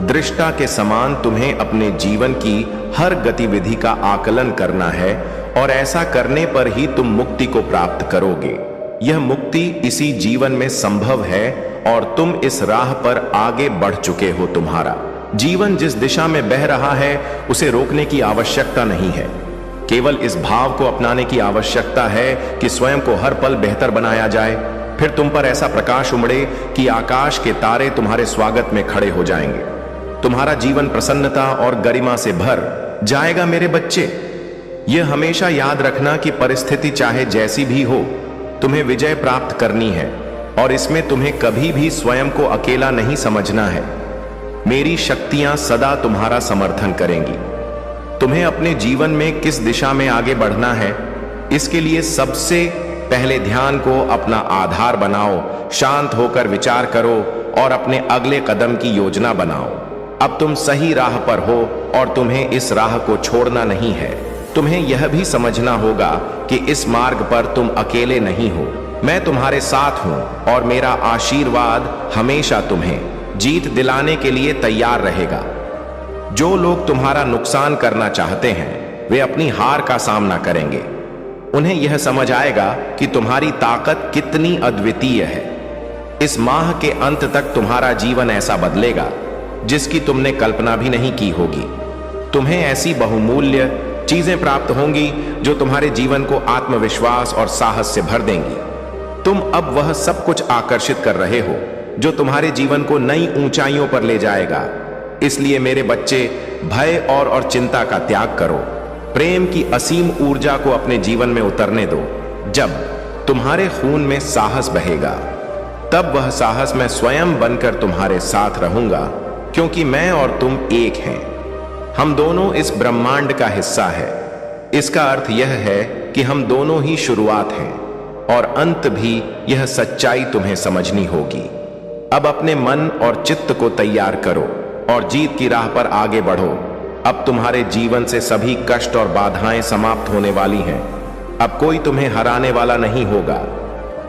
दृष्टा के समान तुम्हें अपने जीवन की हर गतिविधि का आकलन करना है और ऐसा करने पर ही तुम मुक्ति को प्राप्त करोगे। यह मुक्ति इसी जीवन में संभव है और तुम इस राह पर आगे बढ़ चुके हो। तुम्हारा जीवन जिस दिशा में बह रहा है उसे रोकने की आवश्यकता नहीं है। केवल इस भाव को अपनाने की आवश्यकता है कि स्वयं को हर पल बेहतर बनाया जाए। फिर तुम पर ऐसा प्रकाश उमड़े कि आकाश के तारे तुम्हारे स्वागत में खड़े हो जाएंगे। तुम्हारा जीवन प्रसन्नता और गरिमा से भर जाएगा मेरे बच्चे। यह हमेशा याद रखना कि परिस्थिति चाहे जैसी भी हो, तुम्हें विजय प्राप्त करनी है और इसमें तुम्हें कभी भी स्वयं को अकेला नहीं समझना है। मेरी शक्तियां सदा तुम्हारा समर्थन करेंगी। तुम्हें अपने जीवन में किस दिशा में आगे बढ़ना है, इसके लिए सबसे पहले ध्यान को अपना आधार बनाओ। शांत होकर विचार करो और अपने अगले कदम की योजना बनाओ। अब तुम सही राह पर हो और तुम्हें इस राह को छोड़ना नहीं है। तुम्हें यह भी समझना होगा कि इस मार्ग पर तुम अकेले नहीं हो। मैं तुम्हारे साथ हूं और मेरा आशीर्वाद हमेशा तुम्हें जीत दिलाने के लिए तैयार रहेगा। जो लोग तुम्हारा नुकसान करना चाहते हैं वे अपनी हार का सामना करेंगे। उन्हें यह समझ आएगा कि तुम्हारी ताकत कितनी अद्वितीय है। इस माह के अंत तक तुम्हारा जीवन ऐसा बदलेगा जिसकी तुमने कल्पना भी नहीं की होगी। तुम्हें ऐसी बहुमूल्य चीजें प्राप्त होंगी जो तुम्हारे जीवन को आत्मविश्वास और साहस से भर देंगी। तुम अब वह सब कुछ आकर्षित कर रहे हो जो तुम्हारे जीवन को नई ऊंचाइयों पर ले जाएगा। इसलिए मेरे बच्चे, भय और चिंता का त्याग करो। प्रेम की असीम ऊर्जा को अपने जीवन में उतरने दो। जब तुम्हारे खून में साहस बहेगा, तब वह साहस मैं स्वयं बनकर तुम्हारे साथ रहूंगा, क्योंकि मैं और तुम एक हैं। हम दोनों इस ब्रह्मांड का हिस्सा है। इसका अर्थ यह है कि हम दोनों ही शुरुआत हैं और अंत भी। यह सच्चाई तुम्हें समझनी होगी। अब अपने मन और चित्त को तैयार करो और जीत की राह पर आगे बढ़ो। अब तुम्हारे जीवन से सभी कष्ट और बाधाएं समाप्त होने वाली हैं। अब कोई तुम्हें हराने वाला नहीं होगा।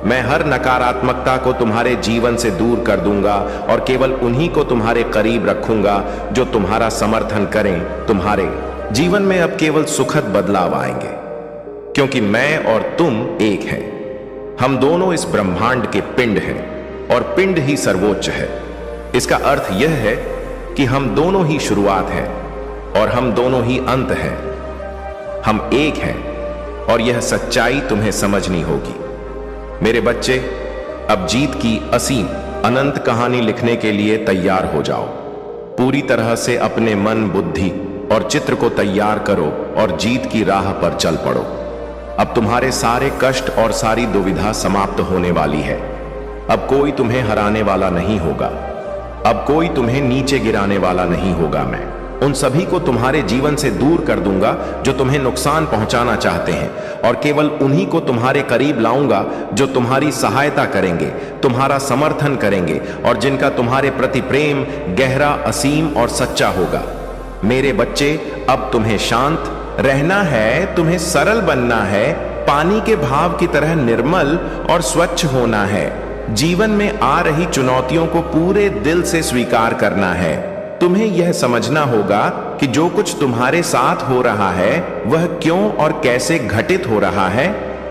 मैं हर नकारात्मकता को तुम्हारे जीवन से दूर कर दूंगा और केवल उन्हीं को तुम्हारे करीब रखूंगा जो तुम्हारा समर्थन करें। तुम्हारे जीवन में अब केवल सुखद बदलाव आएंगे, क्योंकि मैं और तुम एक हैं। हम दोनों इस ब्रह्मांड के पिंड हैं और पिंड ही सर्वोच्च है। इसका अर्थ यह है कि हम दोनों ही शुरुआत हैं और हम दोनों ही अंत हैं। हम एक हैं और यह सच्चाई तुम्हें समझनी होगी। मेरे बच्चे, अब जीत की असीम अनंत कहानी लिखने के लिए तैयार हो जाओ। पूरी तरह से अपने मन, बुद्धि और चित्र को तैयार करो और जीत की राह पर चल पड़ो। अब तुम्हारे सारे कष्ट और सारी दुविधा समाप्त होने वाली है। अब कोई तुम्हें हराने वाला नहीं होगा। अब कोई तुम्हें नीचे गिराने वाला नहीं होगा। मैं उन सभी को तुम्हारे जीवन से दूर कर दूंगा जो तुम्हें नुकसान पहुंचाना चाहते हैं, और केवल उन्हीं को तुम्हारे करीब लाऊंगा जो तुम्हारी सहायता करेंगे, तुम्हारा समर्थन करेंगे और जिनका तुम्हारे प्रति प्रेम गहरा, असीम और सच्चा होगा। मेरे बच्चे, अब तुम्हें शांत रहना है, तुम्हें सरल बनना है, पानी के भाव की तरह निर्मल और स्वच्छ होना है। जीवन में आ रही चुनौतियों को पूरे दिल से स्वीकार करना है। तुम्हें यह समझना होगा कि जो कुछ तुम्हारे साथ हो रहा है वह क्यों और कैसे घटित हो रहा है।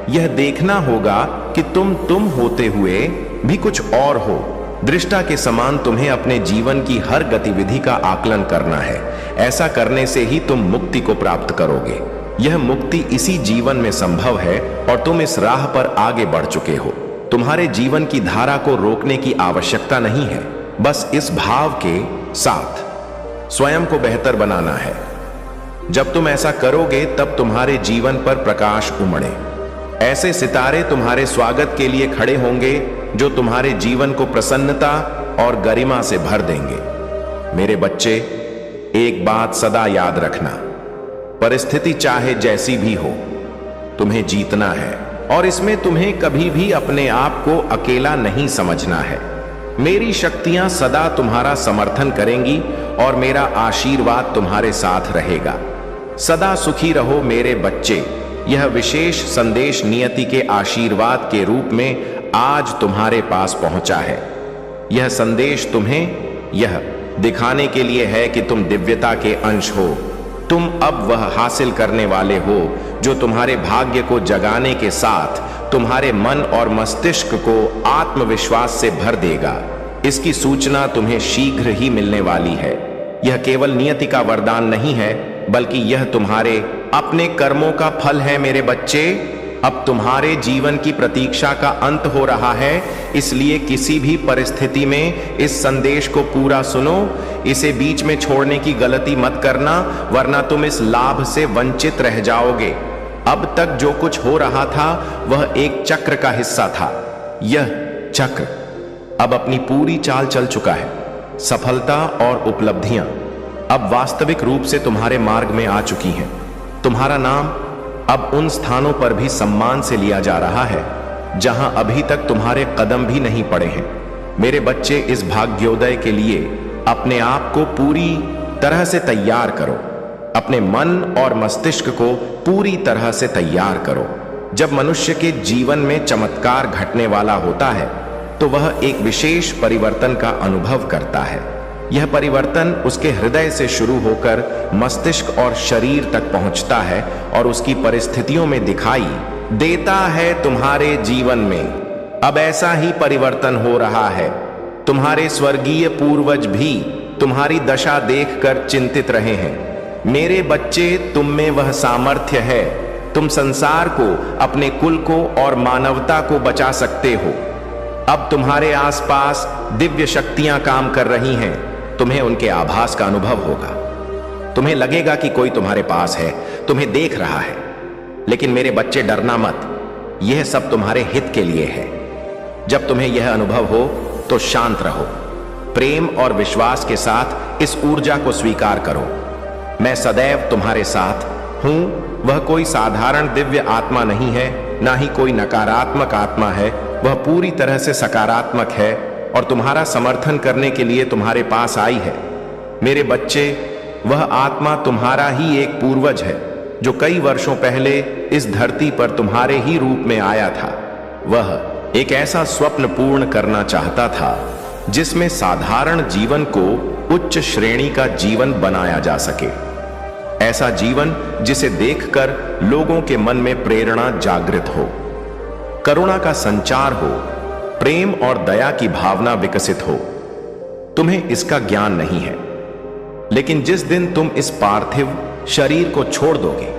यह देखना होगा कि तुम होते हुए भी कुछ और हो। दृष्टा के समान तुम्हें अपने जीवन की हर गतिविधि का आकलन करना है। ऐसा करने से ही तुम मुक्ति को प्राप्त करोगे। यह मुक्ति इसी जीवन में संभव है और तुम इस राह पर आगे बढ़ चुके हो। तुम्हारे जीवन की धारा को रोकने की आवश्यकता नहीं है। बस इस भाव के साथ स्वयं को बेहतर बनाना है। जब तुम ऐसा करोगे तब तुम्हारे जीवन पर प्रकाश उमड़े। ऐसे सितारे तुम्हारे स्वागत के लिए खड़े होंगे जो तुम्हारे जीवन को प्रसन्नता और गरिमा से भर देंगे। मेरे बच्चे, एक बात सदा याद रखना, परिस्थिति चाहे जैसी भी हो, तुम्हें जीतना है और इसमें तुम्हें कभी भी अपने आप को अकेला नहीं समझना है। मेरी शक्तियां सदा तुम्हारा समर्थन करेंगी और मेरा आशीर्वाद तुम्हारे साथ रहेगा। सदा सुखी रहो मेरे बच्चे। यह विशेष संदेश नियति के आशीर्वाद के रूप में आज तुम्हारे पास पहुंचा है। यह संदेश तुम्हें यह दिखाने के लिए है कि तुम दिव्यता के अंश हो। तुम अब वह हासिल करने वाले हो जो तुम्हारे भाग्य को जगाने के साथ तुम्हारे मन और मस्तिष्क को आत्मविश्वास से भर देगा। इसकी सूचना तुम्हें शीघ्र ही मिलने वाली है। यह केवल नियति का वरदान नहीं है, बल्कि यह तुम्हारे अपने कर्मों का फल है। मेरे बच्चे, अब तुम्हारे जीवन की प्रतीक्षा का अंत हो रहा है, इसलिए किसी भी परिस्थिति में इस संदेश को पूरा सुनो। इसे बीच में छोड़ने की गलती मत करना, वरना तुम इस लाभ से वंचित रह जाओगे। अब तक जो कुछ हो रहा था वह एक चक्र का हिस्सा था। यह चक्र अब अपनी पूरी चाल चल चुका है। सफलता और उपलब्धियां अब वास्तविक रूप से तुम्हारे मार्ग में आ चुकी हैं। तुम्हारा नाम अब उन स्थानों पर भी सम्मान से लिया जा रहा है जहां अभी तक तुम्हारे कदम भी नहीं पड़े हैं। मेरे बच्चे, इस भाग्योदय के लिए अपने आप को पूरी तरह से तैयार करो। अपने मन और मस्तिष्क को पूरी तरह से तैयार करो। जब मनुष्य के जीवन में चमत्कार घटने वाला होता है तो वह एक विशेष परिवर्तन का अनुभव करता है। यह परिवर्तन उसके हृदय से शुरू होकर मस्तिष्क और शरीर तक पहुंचता है और उसकी परिस्थितियों में दिखाई देता है। तुम्हारे जीवन में अब ऐसा ही परिवर्तन हो रहा है। तुम्हारे स्वर्गीय पूर्वज भी तुम्हारी दशा देखकर चिंतित रहे हैं। मेरे बच्चे, तुम में वह सामर्थ्य है, तुम संसार को, अपने कुल को और मानवता को बचा सकते हो। अब तुम्हारे आसपास दिव्य शक्तियां काम कर रही हैं। तुम्हें उनके आभास का अनुभव होगा। तुम्हें लगेगा कि कोई तुम्हारे पास है, तुम्हें देख रहा है। लेकिन मेरे बच्चे, डरना मत, यह सब तुम्हारे हित के लिए है। जब तुम्हें यह अनुभव हो तो शांत रहो। प्रेम और विश्वास के साथ इस ऊर्जा को स्वीकार करो। मैं सदैव तुम्हारे साथ हूं। वह कोई साधारण दिव्य आत्मा नहीं है, ना ही कोई नकारात्मक आत्मा है। वह पूरी तरह से सकारात्मक है और तुम्हारा समर्थन करने के लिए तुम्हारे पास आई है। मेरे बच्चे, वह आत्मा तुम्हारा ही एक पूर्वज है, जो कई वर्षों पहले इस धरती पर तुम्हारे ही रूप में आया था। वह एक ऐसा स्वप्न पूर्ण करना चाहता था जिसमें साधारण जीवन को उच्च श्रेणी का जीवन बनाया जा सके। ऐसा जीवन जिसे देखकर लोगों के मन में प्रेरणा जागृत हो, करुणा का संचार हो, प्रेम और दया की भावना विकसित हो। तुम्हें इसका ज्ञान नहीं है, लेकिन जिस दिन तुम इस पार्थिव शरीर को छोड़ दोगे,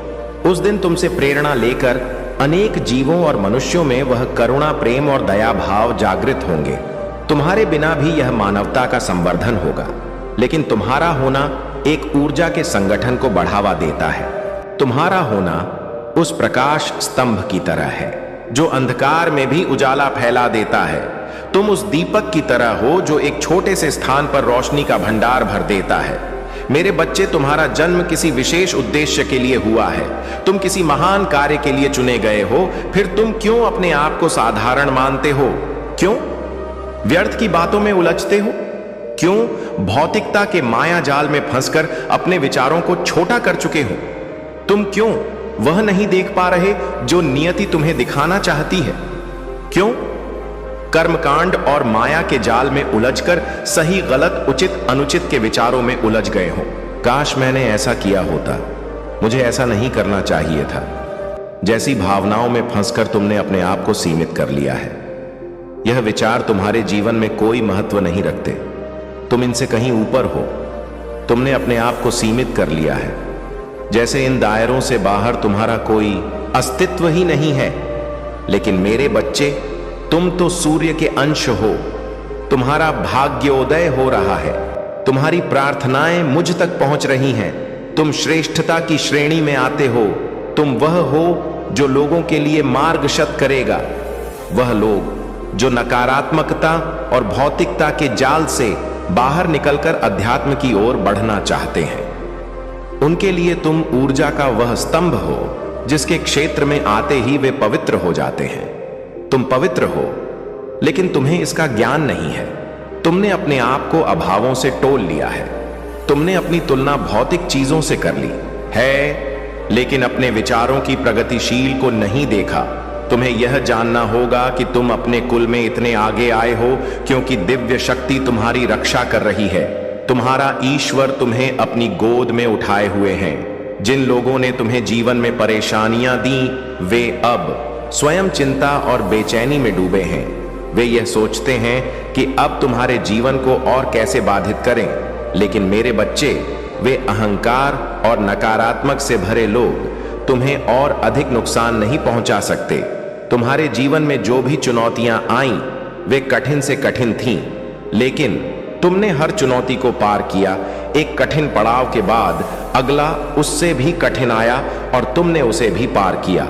उस दिन तुमसे प्रेरणा लेकर अनेक जीवों और मनुष्यों में वह करुणा, प्रेम और दया भाव जागृत होंगे। तुम्हारे बिना भी यह मानवता का संवर्धन होगा, लेकिन तुम्हारा होना एक ऊर्जा के संगठन को बढ़ावा देता है। तुम्हारा होना उस प्रकाश स्तंभ की तरह है जो अंधकार में भी उजाला फैला देता है। तुम उस दीपक की तरह हो जो एक छोटे से स्थान पर रोशनी का भंडार भर देता है। मेरे बच्चे, तुम्हारा जन्म किसी विशेष उद्देश्य के लिए हुआ है। तुम किसी महान कार्य के लिए चुने गए हो। फिर तुम क्यों अपने आप को साधारण मानते हो? क्यों व्यर्थ की बातों में उलझते हो? क्यों भौतिकता के माया जाल में फंसकर अपने विचारों को छोटा कर चुके हो? तुम क्यों वह नहीं देख पा रहे जो नियति तुम्हें दिखाना चाहती है? क्यों कर्मकांड और माया के जाल में उलझकर सही गलत, उचित अनुचित के विचारों में उलझ गए हो? काश मैंने ऐसा किया होता, मुझे ऐसा नहीं करना चाहिए था। जैसी भावनाओं में फंसकर तुमने अपने आप को सीमित कर लिया है। यह विचार तुम्हारे जीवन में कोई महत्व नहीं रखते। तुम इनसे कहीं ऊपर हो। तुमने अपने आप को सीमित कर लिया है, जैसे इन दायरों से बाहर तुम्हारा कोई अस्तित्व ही नहीं है। लेकिन मेरे बच्चे, तुम तो सूर्य के अंश हो। तुम्हारा भाग्योदय हो रहा है। तुम्हारी प्रार्थनाएं मुझ तक पहुंच रही हैं। तुम श्रेष्ठता की श्रेणी में आते हो। तुम वह हो जो लोगों के लिए मार्गशत करेगा। वह लोग जो नकारात्मकता और भौतिकता के जाल से बाहर निकलकर अध्यात्म की ओर बढ़ना चाहते हैं, उनके लिए तुम ऊर्जा का वह स्तंभ हो जिसके क्षेत्र में आते ही वे पवित्र हो जाते हैं। तुम पवित्र हो, लेकिन तुम्हें इसका ज्ञान नहीं है। तुमने अपने आप को अभावों से टोल लिया है। तुमने अपनी तुलना भौतिक चीजों से कर ली है, लेकिन अपने विचारों की प्रगतिशील को नहीं देखा। तुम्हें यह जानना होगा कि तुम अपने कुल में इतने आगे आए हो क्योंकि दिव्य शक्ति तुम्हारी रक्षा कर रही है। तुम्हारा ईश्वर तुम्हें अपनी गोद में उठाए हुए हैं। जिन लोगों ने तुम्हें जीवन में परेशानियां दी, वे अब स्वयं चिंता और बेचैनी में डूबे हैं। वे यह सोचते हैं कि अब तुम्हारे जीवन को और कैसे बाधित करें। लेकिन मेरे बच्चे, वे अहंकार और नकारात्मक से भरे लोग तुम्हें और अधिक नुकसान नहीं पहुंचा सकते। तुम्हारे जीवन में जो भी चुनौतियां आईं, वे कठिन से कठिन थीं, लेकिन तुमने हर चुनौती को पार किया। एक कठिन पड़ाव के बाद अगला उससे भी कठिन आया और तुमने उसे भी पार किया।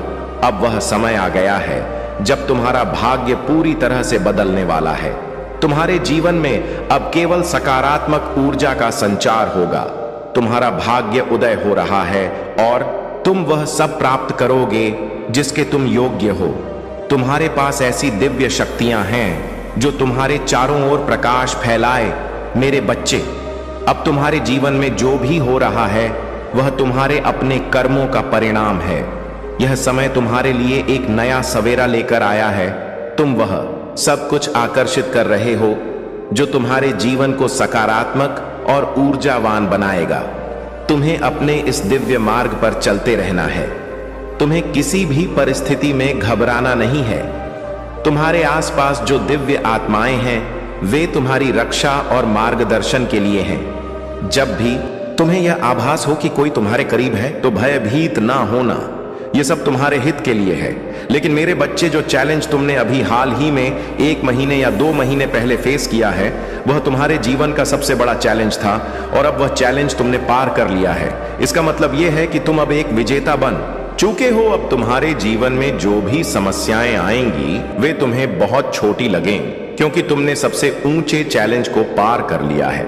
अब वह समय आ गया है जब तुम्हारा भाग्य पूरी तरह से बदलने वाला है। तुम्हारे जीवन में अब केवल सकारात्मक ऊर्जा का संचार होगा। तुम्हारा भाग्य उदय हो रहा है और तुम वह सब प्राप्त करोगे जिसके तुम योग्य हो। तुम्हारे पास ऐसी दिव्य शक्तियां हैं जो तुम्हारे चारों ओर प्रकाश फैलाए। मेरे बच्चे, अब तुम्हारे जीवन में जो भी हो रहा है वह तुम्हारे अपने कर्मों का परिणाम है। यह समय तुम्हारे लिए एक नया सवेरा लेकर आया है। तुम वह सब कुछ आकर्षित कर रहे हो जो तुम्हारे जीवन को सकारात्मक और ऊर्जावान बनाएगा। तुम्हें अपने इस दिव्य मार्ग पर चलते रहना है। तुम्हें किसी भी परिस्थिति में घबराना नहीं है। तुम्हारे आसपास जो दिव्य आत्माएं हैं वे तुम्हारी रक्षा और मार्गदर्शन के लिए हैं। जब भी तुम्हें यह आभास हो कि कोई तुम्हारे करीब है तो भयभीत ना होना, यह सब तुम्हारे हित के लिए है। लेकिन मेरे बच्चे, जो चैलेंज तुमने अभी हाल ही में 1 महीने या 2 महीने पहले फेस किया है, वह तुम्हारे जीवन का सबसे बड़ा चैलेंज था और अब वह चैलेंज तुमने पार कर लिया है। इसका मतलब यह है कि तुम अब एक विजेता बन चुके हो। अब तुम्हारे जीवन में जो भी समस्याएं आएंगी वे तुम्हें बहुत छोटी लगेंगी, क्योंकि तुमने सबसे ऊंचे चैलेंज को पार कर लिया है।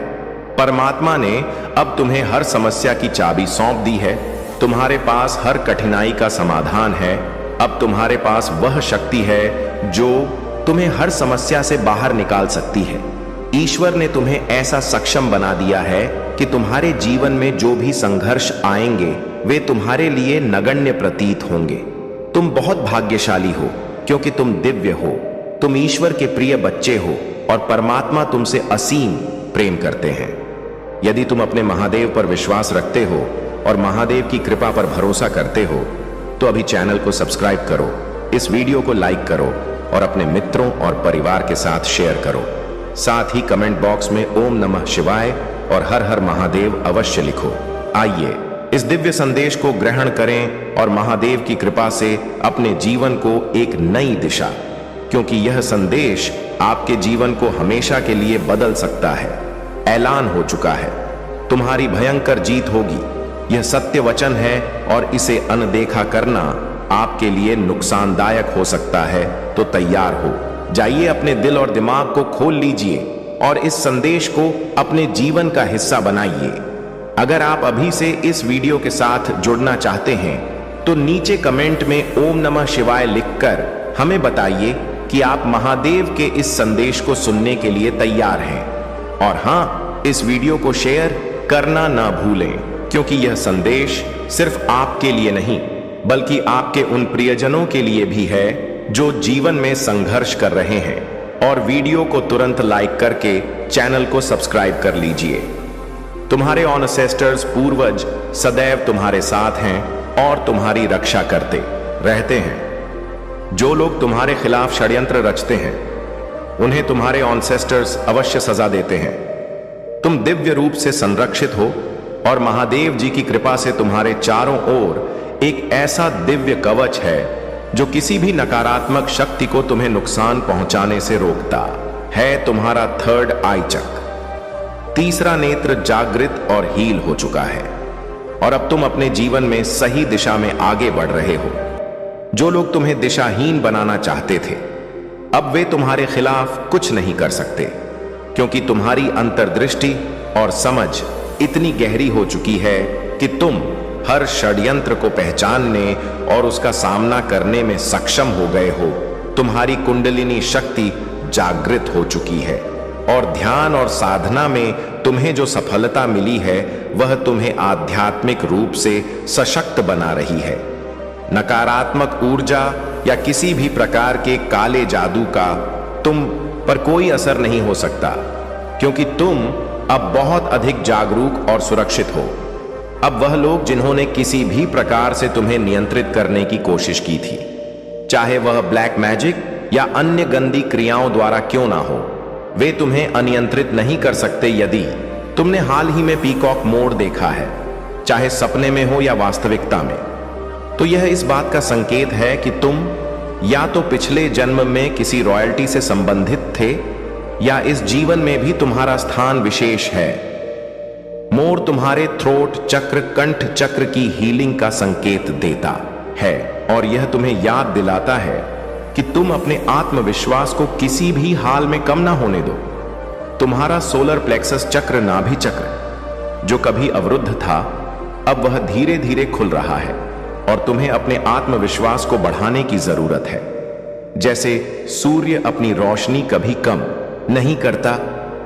परमात्मा ने अब तुम्हें हर समस्या की चाबी सौंप दी है। तुम्हारे पास हर कठिनाई का समाधान है। अब तुम्हारे पास वह शक्ति है जो तुम्हें हर समस्या से बाहर निकाल सकती है। ईश्वर ने तुम्हें ऐसा सक्षम बना दिया है कि तुम्हारे जीवन में जो भी संघर्ष आएंगे वे तुम्हारे लिए नगण्य प्रतीत होंगे। तुम बहुत भाग्यशाली हो, क्योंकि तुम दिव्य हो, तुम ईश्वर के प्रिय बच्चे हो और परमात्मा तुमसे असीम प्रेम करते हैं। यदि तुम अपने महादेव पर विश्वास रखते हो और महादेव की कृपा पर भरोसा करते हो तो अभी चैनल को सब्सक्राइब करो, इस वीडियो को लाइक करो और अपने मित्रों और परिवार के साथ शेयर करो। साथ ही कमेंट बॉक्स में ओम नमः शिवाय और हर हर महादेव अवश्य लिखो। आइए इस दिव्य संदेश को ग्रहण करें और महादेव की कृपा से अपने जीवन को एक नई दिशा, क्योंकि यह संदेश आपके जीवन को हमेशा के लिए बदल सकता है। ऐलान हो चुका है, तुम्हारी भयंकर जीत होगी। यह सत्य वचन है और इसे अनदेखा करना आपके लिए नुकसानदायक हो सकता है, तो तैयार हो जाइए, अपने दिल और दिमाग को खोल लीजिए और इस संदेश को अपने जीवन का हिस्सा बनाइए। अगर आप अभी से इस वीडियो के साथ जुड़ना चाहते हैं तो नीचे कमेंट में ओम नमः शिवाय लिखकर हमें बताइए कि आप महादेव के इस संदेश को सुनने के लिए तैयार हैं। और हाँ, इस वीडियो को शेयर करना ना भूलें, क्योंकि यह संदेश सिर्फ आपके लिए नहीं बल्कि आपके उन प्रियजनों के लिए भी है जो जीवन में संघर्ष कर रहे हैं। और वीडियो को तुरंत लाइक करके चैनल को सब्सक्राइब कर लीजिए। तुम्हारे ऑनसेस्टर्स, पूर्वज सदैव तुम्हारे साथ हैं और तुम्हारी रक्षा करते रहते हैं। जो लोग तुम्हारे खिलाफ षड्यंत्र रचते हैं उन्हें तुम्हारे ऑनसेस्टर्स अवश्य सजा देते हैं। तुम दिव्य रूप से संरक्षित हो और महादेव जी की कृपा से तुम्हारे चारों ओर एक ऐसा दिव्य कवच है जो किसी भी नकारात्मक शक्ति को तुम्हें नुकसान पहुंचाने से रोकता है। तुम्हारा थर्ड आई चक्र, तीसरा नेत्र जागृत और हील हो चुका है और अब तुम अपने जीवन में सही दिशा में आगे बढ़ रहे हो। जो लोग तुम्हें दिशाहीन बनाना चाहते थे अब वे तुम्हारे खिलाफ कुछ नहीं कर सकते, क्योंकि तुम्हारी अंतर्दृष्टि और समझ इतनी गहरी हो चुकी है कि तुम हर षड्यंत्र को पहचानने और उसका सामना करने में सक्षम हो गए हो। तुम्हारी कुंडलिनी शक्ति जागृत हो चुकी है और ध्यान और साधना में तुम्हें जो सफलता मिली है वह तुम्हें आध्यात्मिक रूप से सशक्त बना रही है। नकारात्मक ऊर्जा या किसी भी प्रकार के काले जादू का तुम पर कोई असर नहीं हो सकता, क्योंकि तुम अब बहुत अधिक जागरूक और सुरक्षित हो। अब वह लोग जिन्होंने किसी भी प्रकार से तुम्हें नियंत्रित करने की कोशिश की थी, चाहे वह ब्लैक मैजिक या अन्य गंदी क्रियाओं द्वारा क्यों ना हो, वे तुम्हें अनियंत्रित नहीं कर सकते। यदि तुमने हाल ही में पीकॉक मोड देखा है, चाहे सपने में हो या वास्तविकता में, तो यह इस बात का संकेत है कि तुम या तो पिछले जन्म में किसी रॉयल्टी से संबंधित थे या इस जीवन में भी तुम्हारा स्थान विशेष है। मोर तुम्हारे थ्रोट चक्र, कंठ चक्र की हीलिंग का संकेत देता है और यह तुम्हें याद दिलाता है कि तुम अपने आत्मविश्वास को किसी भी हाल में कम ना होने दो। तुम्हारा सोलर प्लेक्सस चक्र, नाभि चक्र, जो कभी अवरुद्ध था, अब वह धीरे धीरे खुल रहा है और तुम्हें अपने आत्मविश्वास को बढ़ाने की जरूरत है। जैसे सूर्य अपनी रोशनी कभी कम नहीं करता,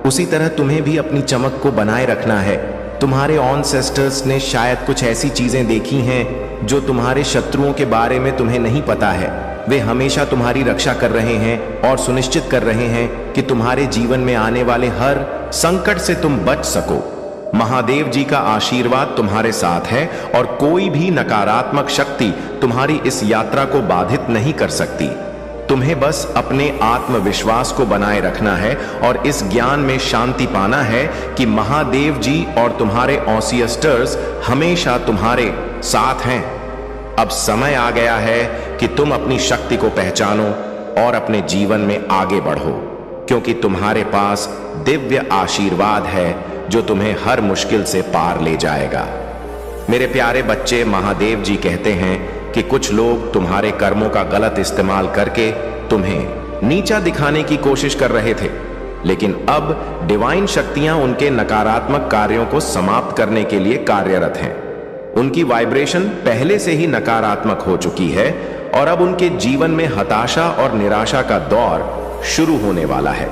उसी तरह तुम्हें भी अपनी चमक को बनाए रखना है। तुम्हारे ऑनसेस्टर्स ने शायद कुछ ऐसी चीजें देखी हैं जो तुम्हारे शत्रुओं के बारे में तुम्हें नहीं पता है। वे हमेशा तुम्हारी रक्षा कर रहे हैं और सुनिश्चित कर रहे हैं कि तुम्हारे जीवन में आने वाले हर संकट से तुम बच सको। महादेव जी का आशीर्वाद तुम्हारे साथ है और कोई भी नकारात्मक शक्ति तुम्हारी इस यात्रा को बाधित नहीं कर सकती। तुम्हें बस अपने आत्मविश्वास को बनाए रखना है और इस ज्ञान में शांति पाना है कि महादेव जी और तुम्हारे ऑसियस्टर्स हमेशा तुम्हारे साथ हैं। अब समय आ गया है कि तुम अपनी शक्ति को पहचानो और अपने जीवन में आगे बढ़ो, क्योंकि तुम्हारे पास दिव्य आशीर्वाद है जो तुम्हें हर मुश्किल से पार ले जाएगा। मेरे प्यारे बच्चे, महादेव जी कहते हैं कि कुछ लोग तुम्हारे कर्मों का गलत इस्तेमाल करके तुम्हें नीचा दिखाने की कोशिश कर रहे थे, लेकिन अब डिवाइन शक्तियां उनके नकारात्मक कार्यों को समाप्त करने के लिए कार्यरत हैं। उनकी वाइब्रेशन पहले से ही नकारात्मक हो चुकी है और अब उनके जीवन में हताशा और निराशा का दौर शुरू होने वाला है।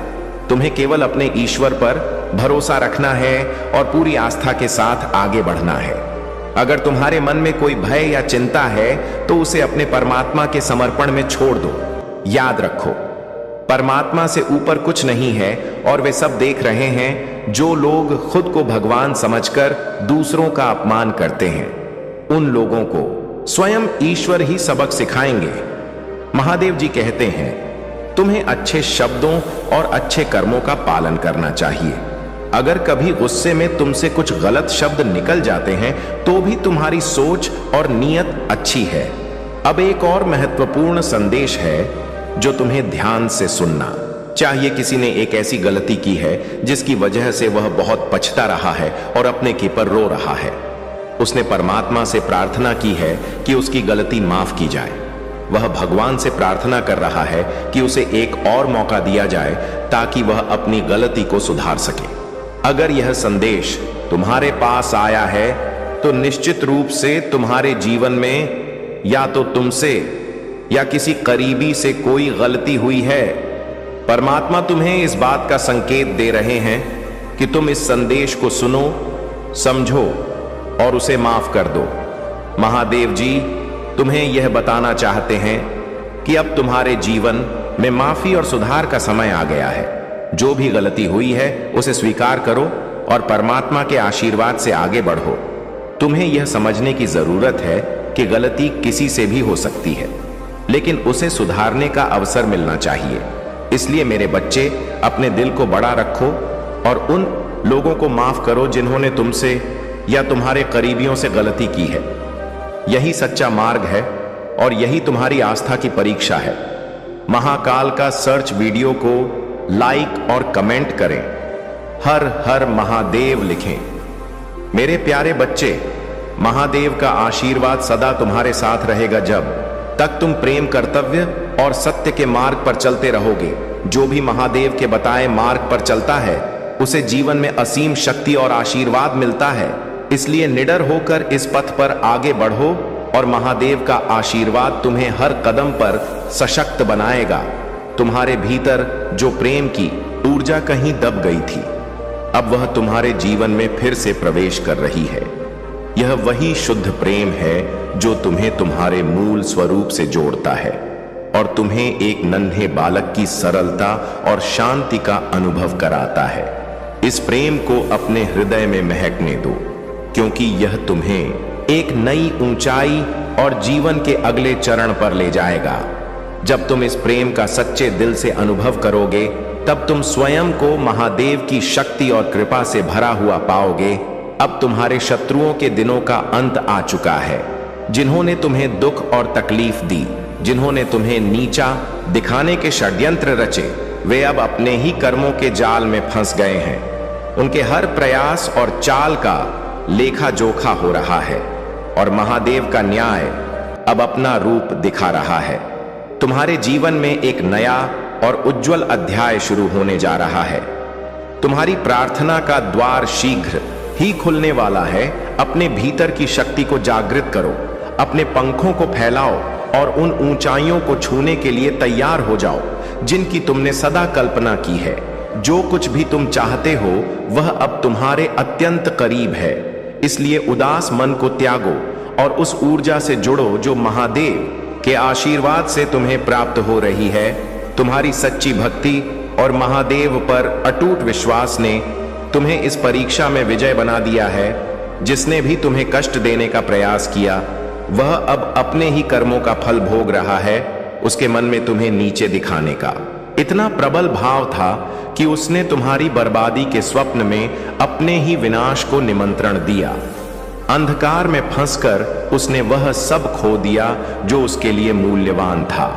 तुम्हें केवल अपने ईश्वर पर भरोसा रखना है और पूरी आस्था के साथ आगे बढ़ना है। अगर तुम्हारे मन में कोई भय या चिंता है तो उसे अपने परमात्मा के समर्पण में छोड़ दो। याद रखो, परमात्मा से ऊपर कुछ नहीं है और वे सब देख रहे हैं जो लोग खुद को भगवान समझकर दूसरों का अपमान करते हैं। उन लोगों को स्वयं ईश्वर ही सबक सिखाएंगे। महादेव जी कहते हैं तुम्हें अच्छे शब्दों और अच्छे कर्मों का पालन करना चाहिए। अगर कभी गुस्से में तुमसे कुछ गलत शब्द निकल जाते हैं तो भी तुम्हारी सोच और नीयत अच्छी है। अब एक और महत्वपूर्ण संदेश है जो तुम्हें ध्यान से सुनना चाहिए। किसी ने एक ऐसी गलती की है जिसकी वजह से वह बहुत पछता रहा है और अपने के पर रो रहा है। उसने परमात्मा से प्रार्थना की है कि उसकी गलती माफ की जाए। वह भगवान से प्रार्थना कर रहा है कि उसे एक और मौका दिया जाए ताकि वह अपनी गलती को सुधार सके। अगर यह संदेश तुम्हारे पास आया है तो निश्चित रूप से तुम्हारे जीवन में या तो तुमसे या किसी करीबी से कोई गलती हुई है। परमात्मा तुम्हें इस बात का संकेत दे रहे हैं कि तुम इस संदेश को सुनो, समझो और उसे माफ कर दो। महादेव जी तुम्हें यह बताना चाहते हैं कि अब तुम्हारे जीवन में माफी और सुधार का समय आ गया है। जो भी गलती हुई है उसे स्वीकार करो और परमात्मा के आशीर्वाद से आगे बढ़ो। तुम्हें यह समझने की जरूरत है कि गलती किसी से भी हो सकती है, लेकिन उसे सुधारने का अवसर मिलना चाहिए। इसलिए मेरे बच्चे, अपने दिल को बड़ा रखो और उन लोगों को माफ करो जिन्होंने तुमसे या तुम्हारे करीबियों से गलती की है। यही सच्चा मार्ग है और यही तुम्हारी आस्था की परीक्षा है। महाकाल का सर्च वीडियो को लाइक और कमेंट करें, हर हर महादेव लिखें। मेरे प्यारे बच्चे, महादेव का आशीर्वाद सदा तुम्हारे साथ रहेगा जब तक तुम प्रेम, कर्तव्य और सत्य के मार्ग पर चलते रहोगे। जो भी महादेव के बताए मार्ग पर चलता है उसे जीवन में असीम शक्ति और आशीर्वाद मिलता है। इसलिए निडर होकर इस पथ पर आगे बढ़ो और महादेव का आशीर्वाद तुम्हें हर कदम पर सशक्त बनाएगा। तुम्हारे भीतर जो प्रेम की ऊर्जा कहीं दब गई थी, अब वह तुम्हारे जीवन में फिर से प्रवेश कर रही है। यह वही शुद्ध प्रेम है जो तुम्हें तुम्हारे मूल स्वरूप से जोड़ता है और तुम्हें एक नन्हे बालक की सरलता और शांति का अनुभव कराता है। इस प्रेम को अपने हृदय में महकने दो, क्योंकि यह तुम्हें एक नई ऊंचाई और जीवन के अगले चरण पर ले जाएगा। जब तुम इस प्रेम का सच्चे दिल से अनुभव करोगे, तब तुम स्वयं को महादेव की शक्ति और कृपा से भरा हुआ पाओगे। अब तुम्हारे शत्रुओं के दिनों का अंत आ चुका है। जिन्होंने तुम्हें दुख और तकलीफ दी, जिन्होंने तुम्हें नीचा दिखाने के षड्यंत्र रचे, वे अब अपने ही कर्मों के जाल में फंस गए हैं। उनके हर प्रयास और चाल का लेखा जोखा हो रहा है और महादेव का न्याय अब अपना रूप दिखा रहा है। तुम्हारे जीवन में एक नया और उज्जवल अध्याय शुरू होने जा रहा है। तुम्हारी प्रार्थना का द्वार शीघ्र ही खुलने वाला है। अपने भीतर की शक्ति को जागृत करो, अपने पंखों को फैलाओ और उन ऊंचाइयों को छूने के लिए तैयार हो जाओ जिनकी तुमने सदा कल्पना की है। जो कुछ भी तुम चाहते हो वह अब तुम्हारे अत्यंत करीब है। इसलिए उदास मन को त्यागो और उस ऊर्जा से जुड़ो जो महादेव के आशीर्वाद से तुम्हें प्राप्त हो रही है। तुम्हारी सच्ची भक्ति और महादेव पर अटूट विश्वास ने तुम्हें इस परीक्षा में विजय बना दिया है। जिसने भी तुम्हें कष्ट देने का प्रयास किया वह अब अपने ही कर्मों का फल भोग रहा है उसके मन में तुम्हें नीचे दिखाने का। इतना प्रबल भाव था कि उसने तुम्हारी बर्बादी के स्वप्न में अपने ही विनाश को निमंत्रण दिया। अंधकार में फंसकर उसने वह सब खो दिया जो उसके लिए मूल्यवान था।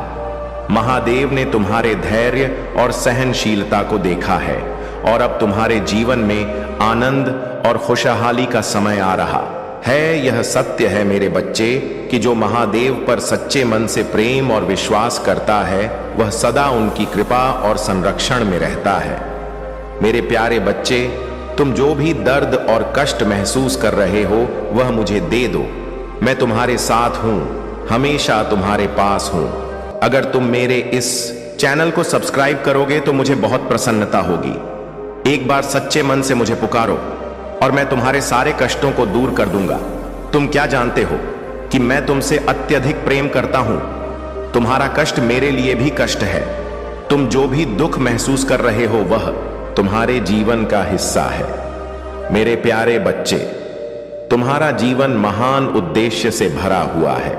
महादेव ने तुम्हारे धैर्य और सहनशीलता को देखा है और अब तुम्हारे जीवन में आनंद और खुशहाली का समय आ रहा है। यह सत्य है मेरे बच्चे कि जो महादेव पर सच्चे मन से प्रेम और विश्वास करता है वह सदा उनकी कृपा और संरक्षण में रहता है। मेरे प्यारे बच्चे, तुम जो भी दर्द और कष्ट महसूस कर रहे हो वह मुझे दे दो। मैं तुम्हारे साथ हूं, हमेशा तुम्हारे पास हूं। अगर तुम मेरे इस चैनल को सब्सक्राइब करोगे तो मुझे बहुत प्रसन्नता होगी। एक बार सच्चे मन से मुझे पुकारो और मैं तुम्हारे सारे कष्टों को दूर कर दूंगा। तुम क्या जानते हो कि मैं तुमसे अत्यधिक प्रेम करता हूं। तुम्हारा कष्ट मेरे लिए भी कष्ट है। तुम जो भी दुख महसूस कर रहे हो वह तुम्हारे जीवन का हिस्सा है। मेरे प्यारे बच्चे, तुम्हारा जीवन महान उद्देश्य से भरा हुआ है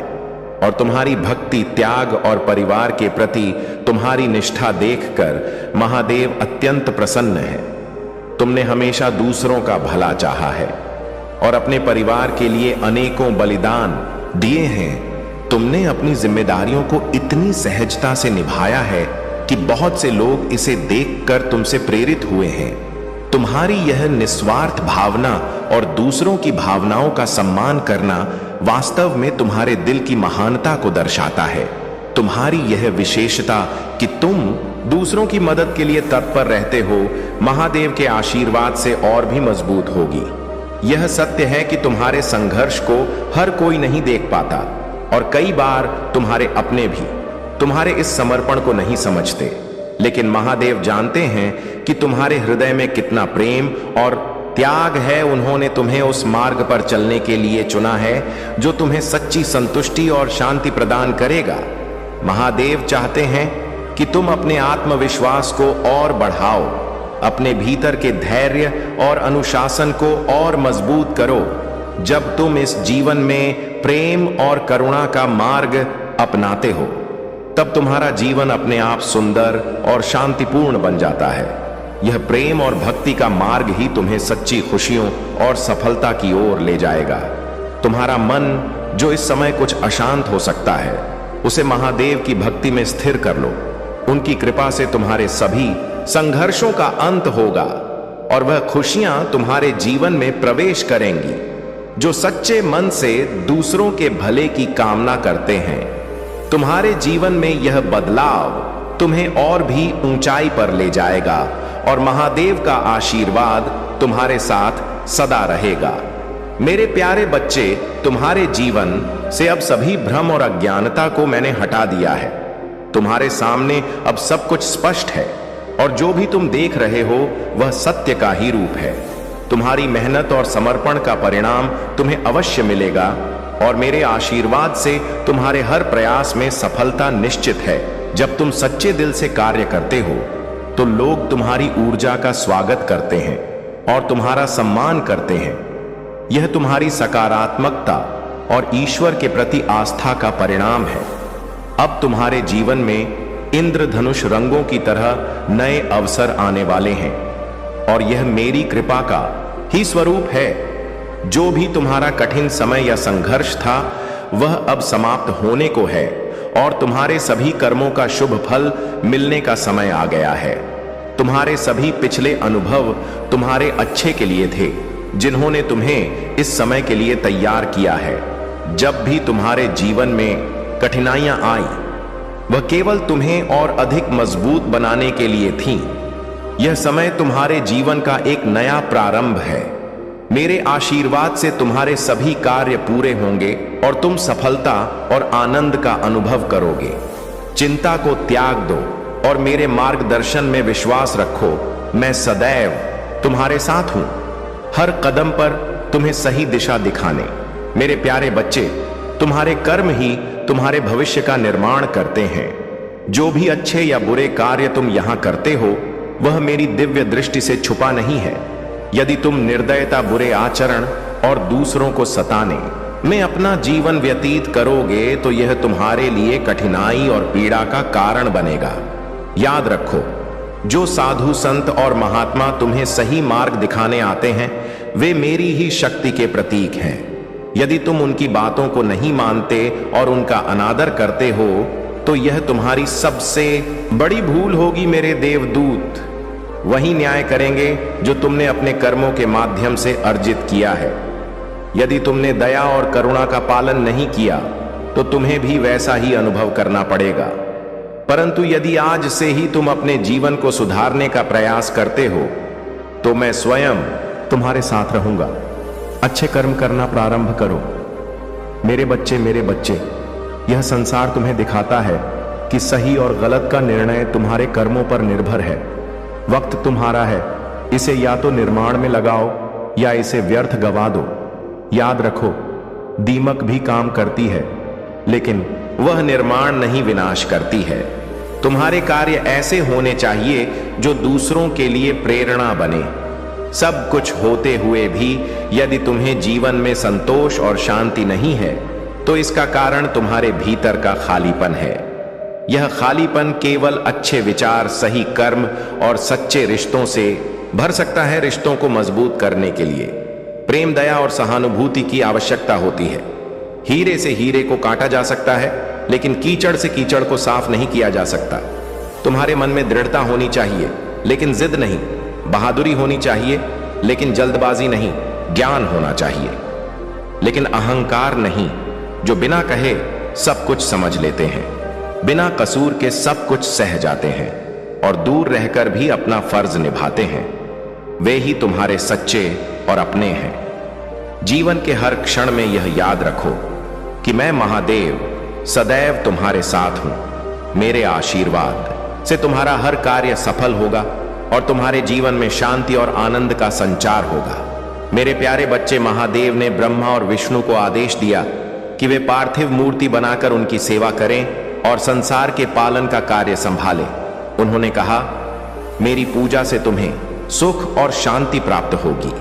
और तुम्हारी भक्ति, त्याग और परिवार के प्रति तुम्हारी निष्ठा देखकर महादेव अत्यंत प्रसन्न है। तुमने हमेशा दूसरों का भला चाहा है और अपने परिवार के लिए अनेकों बलिदान दिए हैं। तुमने अपनी जिम्मेदारियों को इतनी सहजता से निभाया है कि बहुत से लोग इसे देखकर तुमसे प्रेरित हुए हैं। तुम्हारी यह निस्वार्थ भावना और दूसरों की भावनाओं का सम्मान करना वास्तव में तुम्हारे दिल की महानता को दर्शाता है। तुम्हारी यह विशेषता कि तुम दूसरों की मदद के लिए तत्पर रहते हो महादेव के आशीर्वाद से और भी मजबूत होगी। यह सत्य है कि तुम्हारे संघर्ष को हर कोई नहीं देख पाता और कई बार तुम्हारे अपने भी तुम्हारे इस समर्पण को नहीं समझते, लेकिन महादेव जानते हैं कि तुम्हारे हृदय में कितना प्रेम और त्याग है। उन्होंने तुम्हें उस मार्ग पर चलने के लिए चुना है जो तुम्हें सच्ची संतुष्टि और शांति प्रदान करेगा। महादेव चाहते हैं कि तुम अपने आत्मविश्वास को और बढ़ाओ, अपने भीतर के धैर्य और अनुशासन को और मजबूत करो। जब तुम इस जीवन में प्रेम और करुणा का मार्ग अपनाते हो तब तुम्हारा जीवन अपने आप सुंदर और शांतिपूर्ण बन जाता है। यह प्रेम और भक्ति का मार्ग ही तुम्हें सच्ची खुशियों और सफलता की ओर ले जाएगा। तुम्हारा मन जो इस समय कुछ अशांत हो सकता है उसे महादेव की भक्ति में स्थिर कर लो। उनकी कृपा से तुम्हारे सभी संघर्षों का अंत होगा और वह खुशियां तुम्हारे जीवन में प्रवेश करेंगी। जो सच्चे मन से दूसरों के भले की कामना करते हैं, तुम्हारे जीवन में यह बदलाव तुम्हें और भी ऊंचाई पर ले जाएगा और महादेव का आशीर्वाद तुम्हारे साथ सदा रहेगा। मेरे प्यारे बच्चे, तुम्हारे जीवन से अब सभी भ्रम और अज्ञानता को मैंने हटा दिया है। तुम्हारे सामने अब सब कुछ स्पष्ट है और जो भी तुम देख रहे हो वह सत्य का ही रूप है। तुम्हारी मेहनत और समर्पण का परिणाम तुम्हें अवश्य मिलेगा और मेरे आशीर्वाद से तुम्हारे हर प्रयास में सफलता निश्चित है। जब तुम सच्चे दिल से कार्य करते हो तो लोग तुम्हारी ऊर्जा का स्वागत करते हैं और तुम्हारा सम्मान करते हैं। यह तुम्हारी सकारात्मकता और ईश्वर के प्रति आस्था का परिणाम है। अब तुम्हारे जीवन में इंद्रधनुष रंगों की तरह नए अवसर आने वाले हैं और यह मेरी कृपा का ही स्वरूप है। जो भी तुम्हारा कठिन समय या संघर्ष था वह अब समाप्त होने को है और तुम्हारे सभी कर्मों का शुभ फल मिलने का समय आ गया है। तुम्हारे सभी पिछले अनुभव तुम्हारे अच्छे के लिए थे, जिन्होंने तुम्हें इस समय के लिए तैयार किया है। जब भी तुम्हारे जीवन में कठिनाइयां आई वह केवल तुम्हें और अधिक मजबूत बनाने के लिए थीं। यह समय तुम्हारे जीवन का एक नया प्रारंभ है। मेरे आशीर्वाद से तुम्हारे सभी कार्य पूरे होंगे और तुम सफलता और आनंद का अनुभव करोगे। चिंता को त्याग दो और मेरे मार्गदर्शन में विश्वास रखो। मैं सदैव तुम्हारे साथ हूं, हर कदम पर तुम्हें सही दिशा दिखाने। मेरे प्यारे बच्चे, तुम्हारे कर्म ही तुम्हारे भविष्य का निर्माण करते हैं। जो भी अच्छे या बुरे कार्य तुम यहां करते हो वह मेरी दिव्य दृष्टि से छुपा नहीं है। यदि तुम निर्दयता, बुरे आचरण और दूसरों को सताने, में अपना जीवन व्यतीत करोगे तो यह तुम्हारे लिए कठिनाई और पीड़ा का कारण बनेगा। याद रखो, जो साधु संत और महात्मा तुम्हें सही मार्ग दिखाने आते हैं वे मेरी ही शक्ति के प्रतीक हैं। यदि तुम उनकी बातों को नहीं मानते और उनका अनादर करते हो तो यह तुम्हारी सबसे बड़ी भूल होगी। मेरे देवदूत वही न्याय करेंगे जो तुमने अपने कर्मों के माध्यम से अर्जित किया है। यदि तुमने दया और करुणा का पालन नहीं किया तो तुम्हें भी वैसा ही अनुभव करना पड़ेगा। परंतु यदि आज से ही तुम अपने जीवन को सुधारने का प्रयास करते हो तो मैं स्वयं तुम्हारे साथ रहूंगा। अच्छे कर्म करना प्रारंभ करो। मेरे बच्चे, यह संसार तुम्हें दिखाता है कि सही और गलत का निर्णय तुम्हारे कर्मों पर निर्भर है। वक्त तुम्हारा है, इसे या तो निर्माण में लगाओ या इसे व्यर्थ गवा दो। याद रखो, दीमक भी काम करती है लेकिन वह निर्माण नहीं विनाश करती है। तुम्हारे कार्य ऐसे होने चाहिए जो दूसरों के लिए प्रेरणा बने। सब कुछ होते हुए भी यदि तुम्हें जीवन में संतोष और शांति नहीं है तो इसका कारण तुम्हारे भीतर का खालीपन है। यह खालीपन केवल अच्छे विचार, सही कर्म और सच्चे रिश्तों से भर सकता है। रिश्तों को मजबूत करने के लिए प्रेम, दया और सहानुभूति की आवश्यकता होती है। हीरे से हीरे को काटा जा सकता है लेकिन कीचड़ से कीचड़ को साफ नहीं किया जा सकता। तुम्हारे मन में दृढ़ता होनी चाहिए लेकिन जिद नहीं, बहादुरी होनी चाहिए लेकिन जल्दबाजी नहीं, ज्ञान होना चाहिए लेकिन अहंकार नहीं, जो बिना कहे सब कुछ समझ लेते हैं, बिना कसूर के सब कुछ सह जाते हैं और दूर रहकर भी अपना फर्ज निभाते हैं। वे ही तुम्हारे सच्चे और अपने हैं। जीवन के हर क्षण में यह याद रखो कि मैं महादेव सदैव तुम्हारे साथ हूं। मेरे आशीर्वाद से तुम्हारा हर कार्य सफल होगा और तुम्हारे जीवन में शांति और आनंद का संचार होगा। मेरे प्यारे बच्चे, महादेव ने ब्रह्मा और विष्णु को आदेश दिया कि वे पार्थिव मूर्ति बनाकर उनकी सेवा करें और संसार के पालन का कार्य संभालें। उन्होंने कहा, मेरी पूजा से तुम्हें सुख और शांति प्राप्त होगी।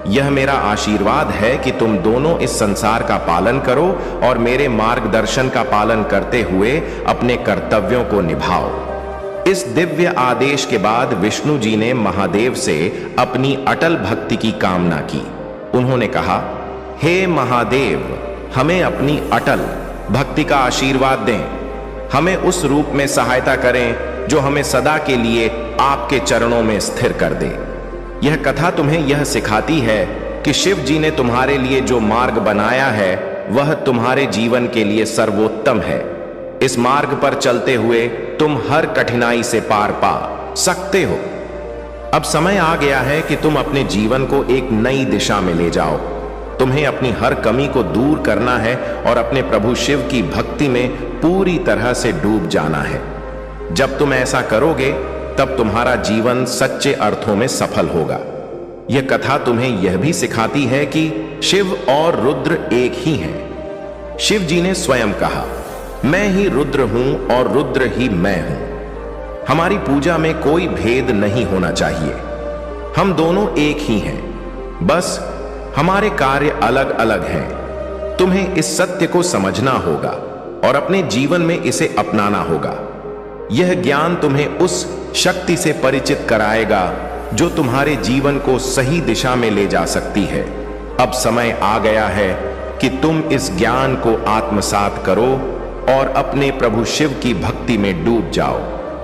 यह मेरा आशीर्वाद है कि तुम दोनों इस संसार का पालन करो और मेरे मार्गदर्शन का पालन करते हुए अपने कर्तव्यों को निभाओ। इस दिव्य आदेश के बाद विष्णु जी ने महादेव से अपनी अटल भक्ति की कामना की। उन्होंने कहा, हे महादेव, हमें अपनी अटल भक्ति का आशीर्वाद दें। हमें उस रूप में सहायता करें जो हमें सदा के लिए आपके चरणों में स्थिर कर दे। यह कथा तुम्हें यह सिखाती है कि शिव जी ने तुम्हारे लिए जो मार्ग बनाया है वह तुम्हारे जीवन के लिए सर्वोत्तम है। इस मार्ग पर चलते हुए तुम हर कठिनाई से पार पा सकते हो। अब समय आ गया है कि तुम अपने जीवन को एक नई दिशा में ले जाओ। तुम्हें अपनी हर कमी को दूर करना है और अपने प्रभु शिव की भक्ति में पूरी तरह से डूब जाना है। जब तुम ऐसा करोगे तब तुम्हारा जीवन सच्चे अर्थों में सफल होगा। यह कथा तुम्हें यह भी सिखाती है कि शिव और रुद्र एक ही हैं। शिव जी ने स्वयं कहा, मैं ही रुद्र हूं और रुद्र ही मैं हूं। हमारी पूजा में कोई भेद नहीं होना चाहिए। हम दोनों एक ही हैं, बस हमारे कार्य अलग अलग हैं। तुम्हें इस सत्य को समझना होगा और अपने जीवन में इसे अपनाना होगा। यह ज्ञान तुम्हें उस शक्ति से परिचित कराएगा जो तुम्हारे जीवन को सही दिशा में ले जा सकती है। अब समय आ गया है कि तुम इस ज्ञान को आत्मसात करो और अपने प्रभु शिव की भक्ति में डूब जाओ।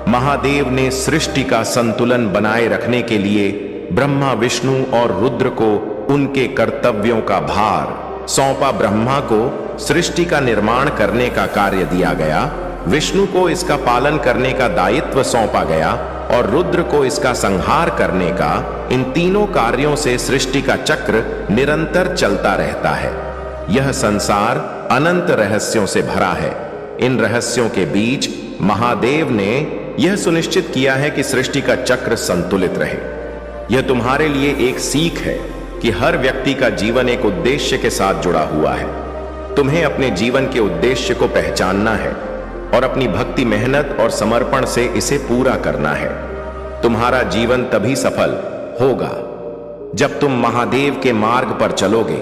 महादेव ने सृष्टि का संतुलन बनाए रखने के लिए ब्रह्मा, विष्णु और रुद्र को उनके कर्तव्यों का भार सौंपा। ब्रह्मा को सृष्टि का निर्माण करने का कार्य दिया गया, विष्णु को इसका पालन करने का दायित्व सौंपा गया और रुद्र को इसका संहार करने का। इन तीनों कार्यों से सृष्टि का चक्र निरंतर चलता रहता है। यह संसार अनंत रहस्यों से भरा है। इन रहस्यों के बीच महादेव ने यह सुनिश्चित किया है कि सृष्टि का चक्र संतुलित रहे। यह तुम्हारे लिए एक सीख है कि हर व्यक्ति का जीवन एक उद्देश्य के साथ जुड़ा हुआ है। तुम्हें अपने जीवन के उद्देश्य को पहचानना है और अपनी भक्ति, मेहनत और समर्पण से इसे पूरा करना है। तुम्हारा जीवन तभी सफल होगा जब तुम महादेव के मार्ग पर चलोगे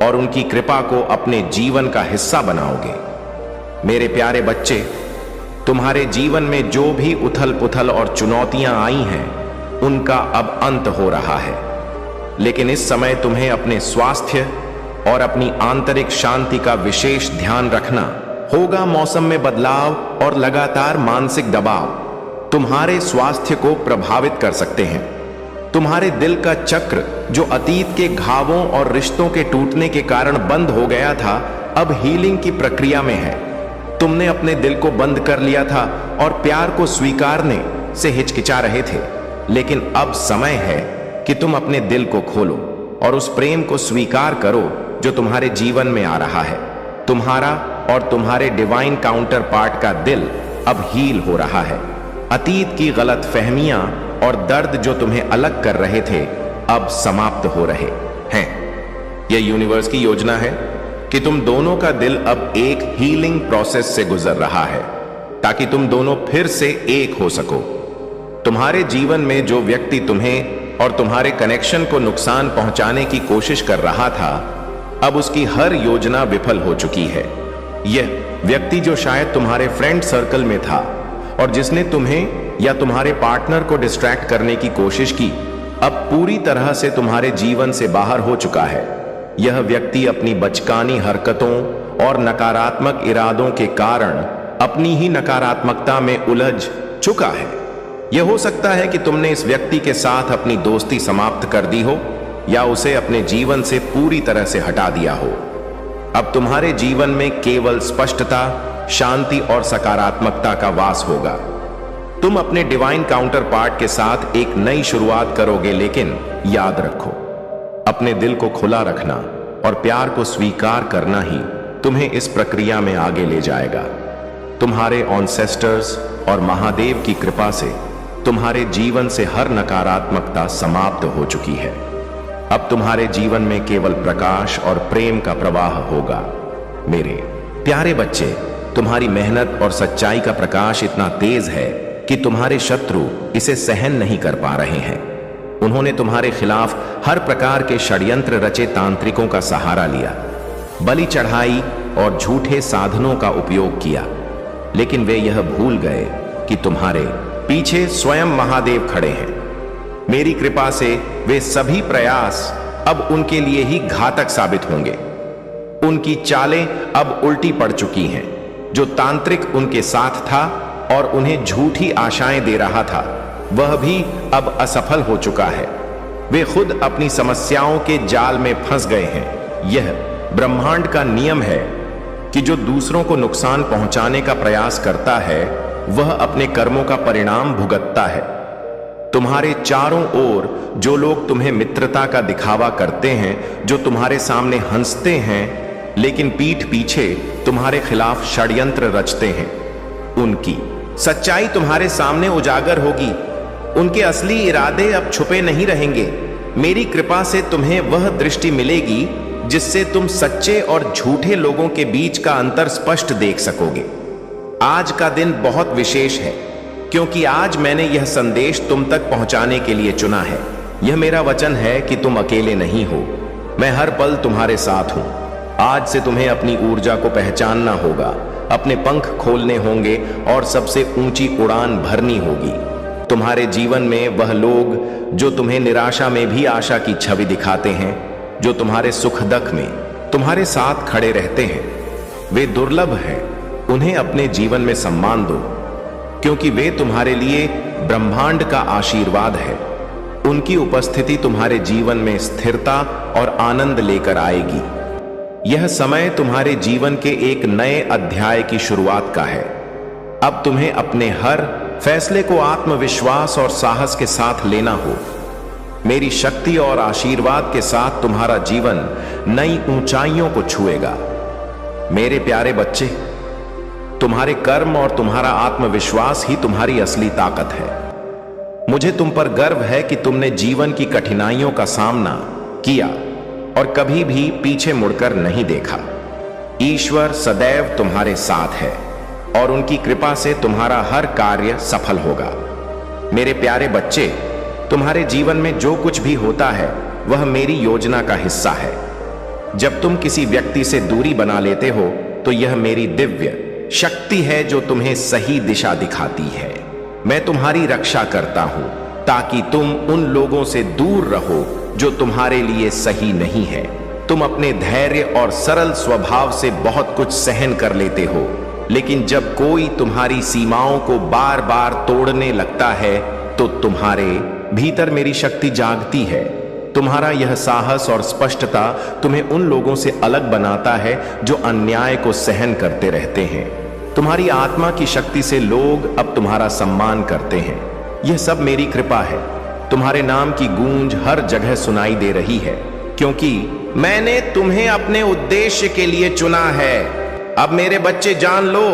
और उनकी कृपा को अपने जीवन का हिस्सा बनाओगे। मेरे प्यारे बच्चे, तुम्हारे जीवन में जो भी उथल पुथल और चुनौतियां आई हैं, उनका अब अंत हो रहा है। लेकिन इस समय तुम्हें अपने स्वास्थ्य और अपनी आंतरिक शांति का विशेष ध्यान रखना होगा। मौसम में बदलाव और लगातार मानसिक दबाव तुम्हारे स्वास्थ्य को प्रभावित कर सकते हैं। तुम्हारे दिल का चक्र, जो अतीत के घावों और रिश्तों के टूटने के कारण बंद हो गया था, अब हीलिंग की प्रक्रिया में है। तुमने अपने दिल को बंद कर लिया था और प्यार को स्वीकारने से हिचकिचा रहे थे, लेकिन अब समय है कि तुम अपने दिल को खोलो और उस प्रेम को स्वीकार करो जो तुम्हारे जीवन में आ रहा है। तुम्हारा और तुम्हारे डिवाइन काउंटर पार्ट का दिल अब हील हो रहा है। अतीत की गलत फहमियां और दर्द जो तुम्हें अलग कर रहे थे, अब समाप्त हो रहे हैं। यह यूनिवर्स की योजना है कि तुम दोनों का दिल अब एक हीलिंग प्रोसेस से गुजर रहा है, ताकि तुम दोनों फिर से एक हो सको। तुम्हारे जीवन में जो व्यक्ति तुम्हें और तुम्हारे कनेक्शन को नुकसान पहुंचाने की कोशिश कर रहा था, अब उसकी हर योजना विफल हो चुकी है। यह व्यक्ति जो शायद तुम्हारे फ्रेंड सर्कल में था और जिसने तुम्हें या तुम्हारे पार्टनर को डिस्ट्रैक्ट करने की कोशिश की, अब पूरी तरह से तुम्हारे जीवन से बाहर हो चुका है। यह व्यक्ति अपनी बचकानी हरकतों और नकारात्मक इरादों के कारण अपनी ही नकारात्मकता में उलझ चुका है। यह हो सकता है कि तुमने इस व्यक्ति के साथ अपनी दोस्ती समाप्त कर दी हो या उसे अपने जीवन से पूरी तरह से हटा दिया हो। अब तुम्हारे जीवन में केवल स्पष्टता, शांति और सकारात्मकता का वास होगा। तुम अपने डिवाइन काउंटर पार्ट के साथ एक नई शुरुआत करोगे, लेकिन याद रखो, अपने दिल को खुला रखना और प्यार को स्वीकार करना ही तुम्हें इस प्रक्रिया में आगे ले जाएगा। तुम्हारे ऑन्सेस्टर्स और महादेव की कृपा से तुम्हारे जीवन से हर नकारात्मकता समाप्त हो चुकी है। अब तुम्हारे जीवन में केवल प्रकाश और प्रेम का प्रवाह होगा। मेरे प्यारे बच्चे, तुम्हारी मेहनत और सच्चाई का प्रकाश इतना तेज है कि तुम्हारे शत्रु इसे सहन नहीं कर पा रहे हैं। उन्होंने तुम्हारे खिलाफ हर प्रकार के षड्यंत्र रचे तांत्रिकों का सहारा लिया, बलि चढ़ाई और झूठे साधनों का उपयोग किया, लेकिन वे यह भूल गए कि तुम्हारे पीछे स्वयं महादेव खड़े हैं। मेरी कृपा से वे सभी प्रयास अब उनके लिए ही घातक साबित होंगे। उनकी चालें अब उल्टी पड़ चुकी हैं। जो तांत्रिक उनके साथ था और उन्हें झूठी आशाएं दे रहा था, वह भी अब असफल हो चुका है। वे खुद अपनी समस्याओं के जाल में फंस गए हैं। यह ब्रह्मांड का नियम है कि जो दूसरों को नुकसान पहुंचाने का प्रयास करता है, वह अपने कर्मों का परिणाम भुगतता है। तुम्हारे चारों ओर जो लोग तुम्हें मित्रता का दिखावा करते हैं, जो तुम्हारे सामने हंसते हैं लेकिन पीठ पीछे तुम्हारे खिलाफ षड्यंत्र रचते हैं, उनकी सच्चाई तुम्हारे सामने उजागर होगी। उनके असली इरादे अब छुपे नहीं रहेंगे। मेरी कृपा से तुम्हें वह दृष्टि मिलेगी जिससे तुम सच्चे और झूठे लोगों के बीच का अंतर स्पष्ट देख सकोगे। आज का दिन बहुत विशेष है, क्योंकि आज मैंने यह संदेश तुम तक पहुंचाने के लिए चुना है। यह मेरा वचन है कि तुम अकेले नहीं हो। मैं हर पल तुम्हारे साथ हूं। आज से तुम्हें अपनी ऊर्जा को पहचानना होगा, अपने पंख खोलने होंगे और सबसे ऊंची उड़ान भरनी होगी। तुम्हारे जीवन में वह लोग जो तुम्हें निराशा में भी आशा की छवि दिखाते हैं, जो तुम्हारे सुख दुख में तुम्हारे साथ खड़े रहते हैं, वे दुर्लभ हैं। उन्हें अपने जीवन में सम्मान दो, क्योंकि वे तुम्हारे लिए ब्रह्मांड का आशीर्वाद है। उनकी उपस्थिति तुम्हारे जीवन में स्थिरता और आनंद लेकर आएगी। यह समय तुम्हारे जीवन के एक नए अध्याय की शुरुआत का है। अब तुम्हें अपने हर फैसले को आत्मविश्वास और साहस के साथ लेना हो। मेरी शक्ति और आशीर्वाद के साथ तुम्हारा जीवन नई ऊंचाइयों को छुएगा। मेरे प्यारे बच्चे, तुम्हारे कर्म और तुम्हारा आत्मविश्वास ही तुम्हारी असली ताकत है। मुझे तुम पर गर्व है कि तुमने जीवन की कठिनाइयों का सामना किया और कभी भी पीछे मुड़कर नहीं देखा। ईश्वर सदैव तुम्हारे साथ है और उनकी कृपा से तुम्हारा हर कार्य सफल होगा। मेरे प्यारे बच्चे, तुम्हारे जीवन में जो कुछ भी होता है, वह मेरी योजना का हिस्सा है। जब तुम किसी व्यक्ति से दूरी बना लेते हो तो यह मेरी दिव्य शक्ति है जो तुम्हें सही दिशा दिखाती है। मैं तुम्हारी रक्षा करता हूं ताकि तुम उन लोगों से दूर रहो जो तुम्हारे लिए सही नहीं है। तुम अपने धैर्य और सरल स्वभाव से बहुत कुछ सहन कर लेते हो, लेकिन जब कोई तुम्हारी सीमाओं को बार बार तोड़ने लगता है तो तुम्हारे भीतर मेरी शक्ति जागती है। तुम्हारा यह साहस और स्पष्टता तुम्हें उन लोगों से अलग बनाता है जो अन्याय को सहन करते रहते हैं। तुम्हारी आत्मा की शक्ति से लोग अब तुम्हारा सम्मान करते हैं। यह सब मेरी कृपा है। तुम्हारे नाम की गूंज हर जगह सुनाई दे रही है, क्योंकि मैंने तुम्हें अपने उद्देश्य के लिए चुना है। अब मेरे बच्चे जान लो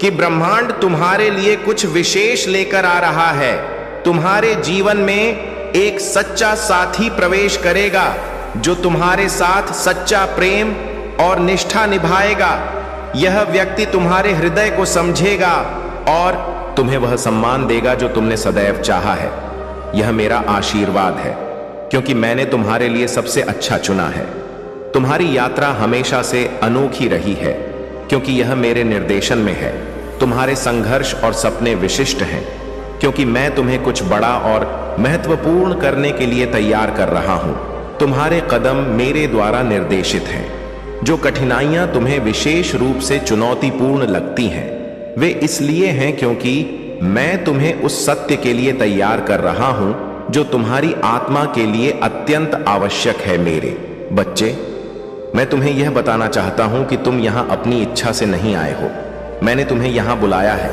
कि ब्रह्मांड तुम्हारे लिए कुछ विशेष लेकर आ रहा है। तुम्हारे जीवन में एक सच्चा साथी प्रवेश करेगा जो तुम्हारे साथ सच्चा प्रेम और निष्ठा निभाएगा। यह व्यक्ति तुम्हारे हृदय को समझेगा और तुम्हें वह सम्मान देगा जो तुमने सदैव चाहा है। यह मेरा आशीर्वाद है, क्योंकि मैंने तुम्हारे लिए सबसे अच्छा चुना है। तुम्हारी यात्रा हमेशा से अनोखी रही है, क्योंकि यह मेरे निर्देशन में है। तुम्हारे संघर्ष और सपने विशिष्ट हैं, क्योंकि मैं तुम्हें कुछ बड़ा और महत्वपूर्ण करने के लिए तैयार कर रहा हूं। तुम्हारे कदम मेरे द्वारा निर्देशित हैं। जो कठिनाइयां तुम्हें विशेष रूप से चुनौतीपूर्ण लगती हैं, वे इसलिए हैं क्योंकि मैं तुम्हें उस सत्य के लिए तैयार कर रहा हूं जो तुम्हारी आत्मा के लिए अत्यंत आवश्यक है। मेरे बच्चे, मैं तुम्हें यह बताना चाहता हूं कि तुम यहां अपनी इच्छा से नहीं आए हो। मैंने तुम्हें यहां बुलाया है।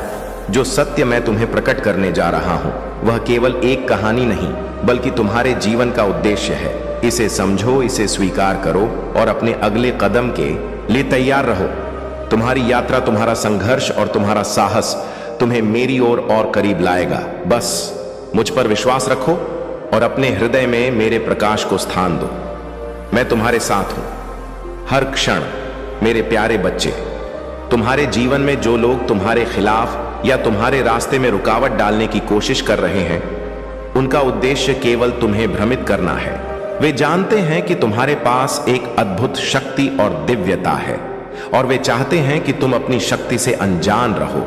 जो सत्य मैं तुम्हें प्रकट करने जा रहा हूं वह केवल एक कहानी नहीं, बल्कि तुम्हारे जीवन का उद्देश्य है। इसे समझो, इसे स्वीकार करो और अपने अगले कदम के लिए तैयार रहो। तुम्हारी यात्रा, तुम्हारा संघर्ष और तुम्हारा साहस तुम्हें मेरी ओर और करीब लाएगा। बस मुझ पर विश्वास रखो और अपने हृदय में मेरे प्रकाश को स्थान दो। मैं तुम्हारे साथ हूं हर क्षण। मेरे प्यारे बच्चे, तुम्हारे जीवन में जो लोग तुम्हारे खिलाफ या तुम्हारे रास्ते में रुकावट डालने की कोशिश कर रहे हैं, उनका उद्देश्य केवल तुम्हें भ्रमित करना है। वे जानते हैं कि तुम्हारे पास एक अद्भुत शक्ति और दिव्यता है, और वे चाहते हैं कि तुम अपनी शक्ति से अनजान रहो।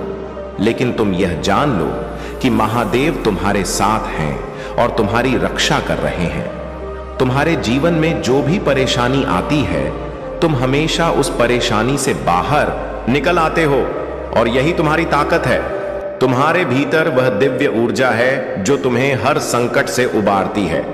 लेकिन तुम यह जान लो कि महादेव तुम्हारे साथ हैं और तुम्हारी रक्षा कर रहे हैं। तुम्हारे जीवन में जो भी परेशानी आती है, तुम हमेशा उस परेशानी से बाहर निकल आते हो, और यही तुम्हारी ताकत है। तुम्हारे भीतर वह दिव्य ऊर्जा है जो तुम्हें हर संकट से उबारती है।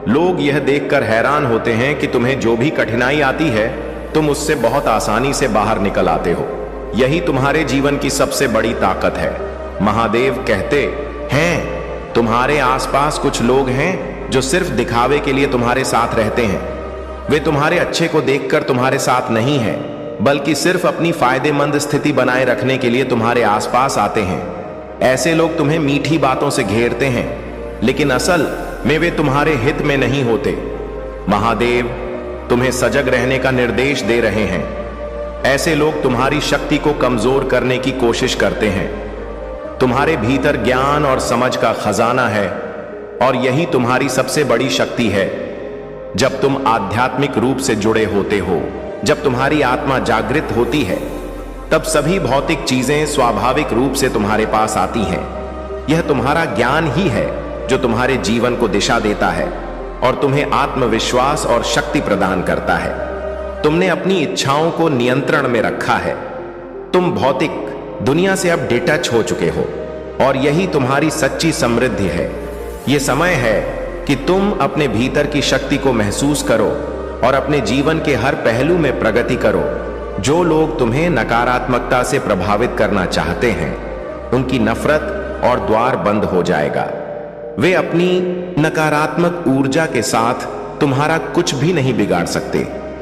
लोग यह देखकर हैरान होते हैं कि तुम्हें जो भी कठिनाई आती है, तुम उससे बहुत आसानी से बाहर निकल आते हो। यही तुम्हारे जीवन की सबसे बड़ी ताकत है। महादेव कहते हैं, तुम्हारे आसपास कुछ लोग हैं जो सिर्फ दिखावे के लिए तुम्हारे साथ रहते हैं। वे तुम्हारे अच्छे को देखकर तुम्हारे साथ नहीं हैं, बल्कि सिर्फ अपनी फायदेमंद स्थिति बनाए रखने के लिए तुम्हारे आसपास आते हैं। ऐसे लोग तुम्हें मीठी बातों से घेरते हैं, लेकिन असल में वे तुम्हारे हित में नहीं होते। महादेव तुम्हें सजग रहने का निर्देश दे रहे हैं। ऐसे लोग तुम्हारी शक्ति को कमजोर करने की कोशिश करते हैं। तुम्हारे भीतर ज्ञान और समझ का खजाना है, और यही तुम्हारी सबसे बड़ी शक्ति है। जब तुम आध्यात्मिक रूप से जुड़े होते हो, जब तुम्हारी आत्मा जागृत होती है, तब सभी भौतिक चीजें स्वाभाविक रूप से तुम्हारे पास आती हैं। यह तुम्हारा ज्ञान ही है जो तुम्हारे जीवन को दिशा देता है और तुम्हें आत्मविश्वास और शक्ति प्रदान करता है। तुमने अपनी इच्छाओं को नियंत्रण में रखा है। तुम भौतिक दुनिया से अब डिटच हो चुके हो, और यही तुम्हारी सच्ची समृद्धि है। यह समय है कि तुम अपने भीतर की शक्ति को महसूस करो और अपने जीवन के हर पहलू में प्रगति करो। जो लोग तुम्हें नकारात्मकता से प्रभावित करना चाहते हैं, उनकी नफरत और द्वार बंद हो जाएगा। वे अपनी नकारात्मक ऊर्जा के साथ तुम्हारा कुछ भी नहीं बिगाड़ सकते,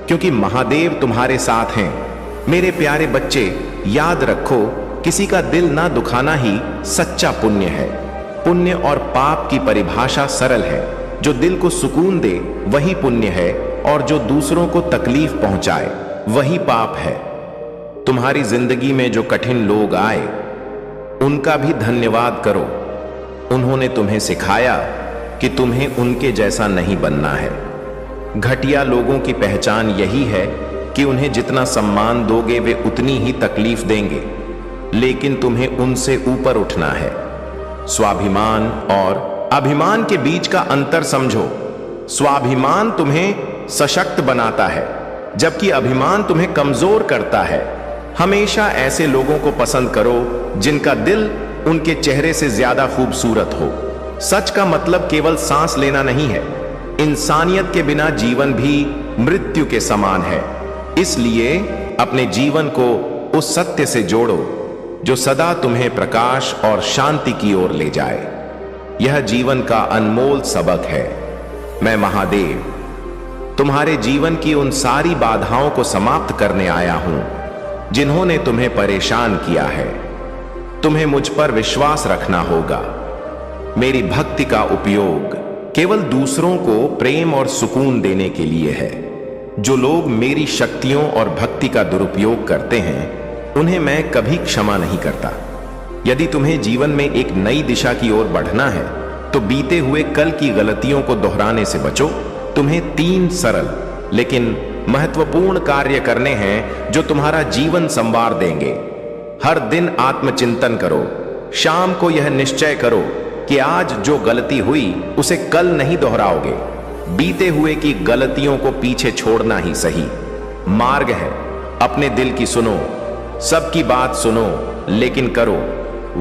क्योंकि महादेव तुम्हारे साथ हैं। मेरे प्यारे बच्चे, याद रखो, किसी का दिल ना दुखाना ही सच्चा पुण्य है। पुण्य और पाप की परिभाषा सरल है। जो दिल को सुकून दे वही पुण्य है, और जो दूसरों को तकलीफ पहुंचाए वही पाप है। तुम्हारी जिंदगी में जो कठिन लोग आए, उनका भी धन्यवाद करो। उन्होंने तुम्हें सिखाया कि तुम्हें उनके जैसा नहीं बनना है। घटिया लोगों की पहचान यही है कि उन्हें जितना सम्मान दोगे वे उतनी ही तकलीफ देंगे, लेकिन तुम्हें उनसे ऊपर उठना है। स्वाभिमान और अभिमान के बीच का अंतर समझो। स्वाभिमान तुम्हें सशक्त बनाता है, जबकि अभिमान तुम्हें कमजोर करता है। हमेशा ऐसे लोगों को पसंद करो जिनका दिल उनके चेहरे से ज्यादा खूबसूरत हो। सच का मतलब केवल सांस लेना नहीं है। इंसानियत के बिना जीवन भी मृत्यु के समान है। इसलिए अपने जीवन को उस सत्य से जोड़ो जो सदा तुम्हें प्रकाश और शांति की ओर ले जाए। यह जीवन का अनमोल सबक है। मैं महादेव तुम्हारे जीवन की उन सारी बाधाओं को समाप्त करने आया हूं जिन्होंने तुम्हें परेशान किया है। तुम्हें मुझ पर विश्वास रखना होगा। मेरी भक्ति का उपयोग केवल दूसरों को प्रेम और सुकून देने के लिए है। जो लोग मेरी शक्तियों और भक्ति का दुरुपयोग करते हैं उन्हें मैं कभी क्षमा नहीं करता। यदि तुम्हें जीवन में एक नई दिशा की ओर बढ़ना है तो बीते हुए कल की गलतियों को दोहराने से बचो। तुम्हें 3 सरल लेकिन महत्वपूर्ण कार्य करने हैं जो तुम्हारा जीवन संवार देंगे। हर दिन आत्मचिंतन करो। शाम को यह निश्चय करो कि आज जो गलती हुई उसे कल नहीं दोहराओगे। बीते हुए की गलतियों को पीछे छोड़ना ही सही मार्ग है। अपने दिल की सुनो, सबकी बात सुनो, लेकिन करो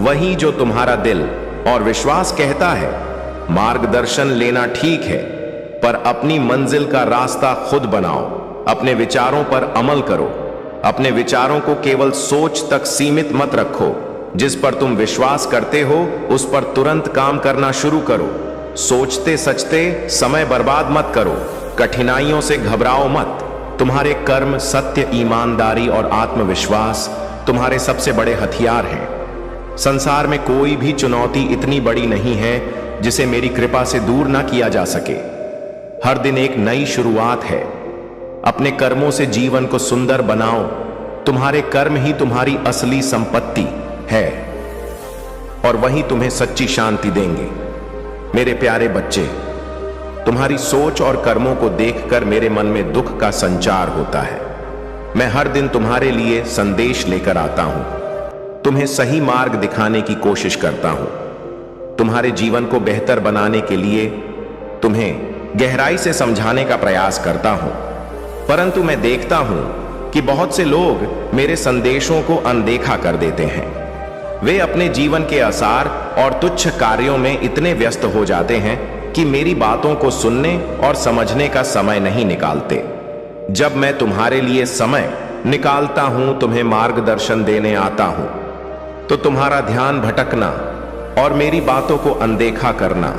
वही जो तुम्हारा दिल और विश्वास कहता है। मार्गदर्शन लेना ठीक है, पर अपनी मंजिल का रास्ता खुद बनाओ। अपने विचारों पर अमल करो। अपने विचारों को केवल सोच तक सीमित मत रखो। जिस पर तुम विश्वास करते हो उस पर तुरंत काम करना शुरू करो। सोचते सचते समय बर्बाद मत करो। कठिनाइयों से घबराओ मत। तुम्हारे कर्म, सत्य, ईमानदारी और आत्मविश्वास तुम्हारे सबसे बड़े हथियार हैं। संसार में कोई भी चुनौती इतनी बड़ी नहीं है जिसे मेरी कृपा से दूर ना किया जा सके। हर दिन एक नई शुरुआत है। अपने कर्मों से जीवन को सुंदर बनाओ। तुम्हारे कर्म ही तुम्हारी असली संपत्ति है और वही तुम्हें सच्ची शांति देंगे। मेरे प्यारे बच्चे, तुम्हारी सोच और कर्मों को देखकर मेरे मन में दुख का संचार होता है। मैं हर दिन तुम्हारे लिए संदेश लेकर आता हूं। तुम्हें सही मार्ग दिखाने की कोशिश करता हूं। तुम्हारे जीवन को बेहतर बनाने के लिए तुम्हें गहराई से समझाने का प्रयास करता हूं, परंतु मैं देखता हूं कि बहुत से लोग मेरे संदेशों को अनदेखा कर देते हैं। वे अपने जीवन के आसार और तुच्छ कार्यों में इतने व्यस्त हो जाते हैं कि मेरी बातों को सुनने और समझने का समय नहीं निकालते। जब मैं तुम्हारे लिए समय निकालता हूं, तुम्हें मार्गदर्शन देने आता हूं, तो तुम्हारा ध्यान भटकना और मेरी बातों को अनदेखा करना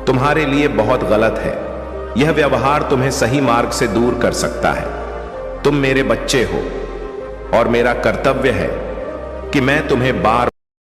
तुम्हारे लिए बहुत गलत है। यह व्यवहार तुम्हें सही मार्ग से दूर कर सकता है। तुम मेरे बच्चे हो और मेरा कर्तव्य है कि मैं तुम्हें बार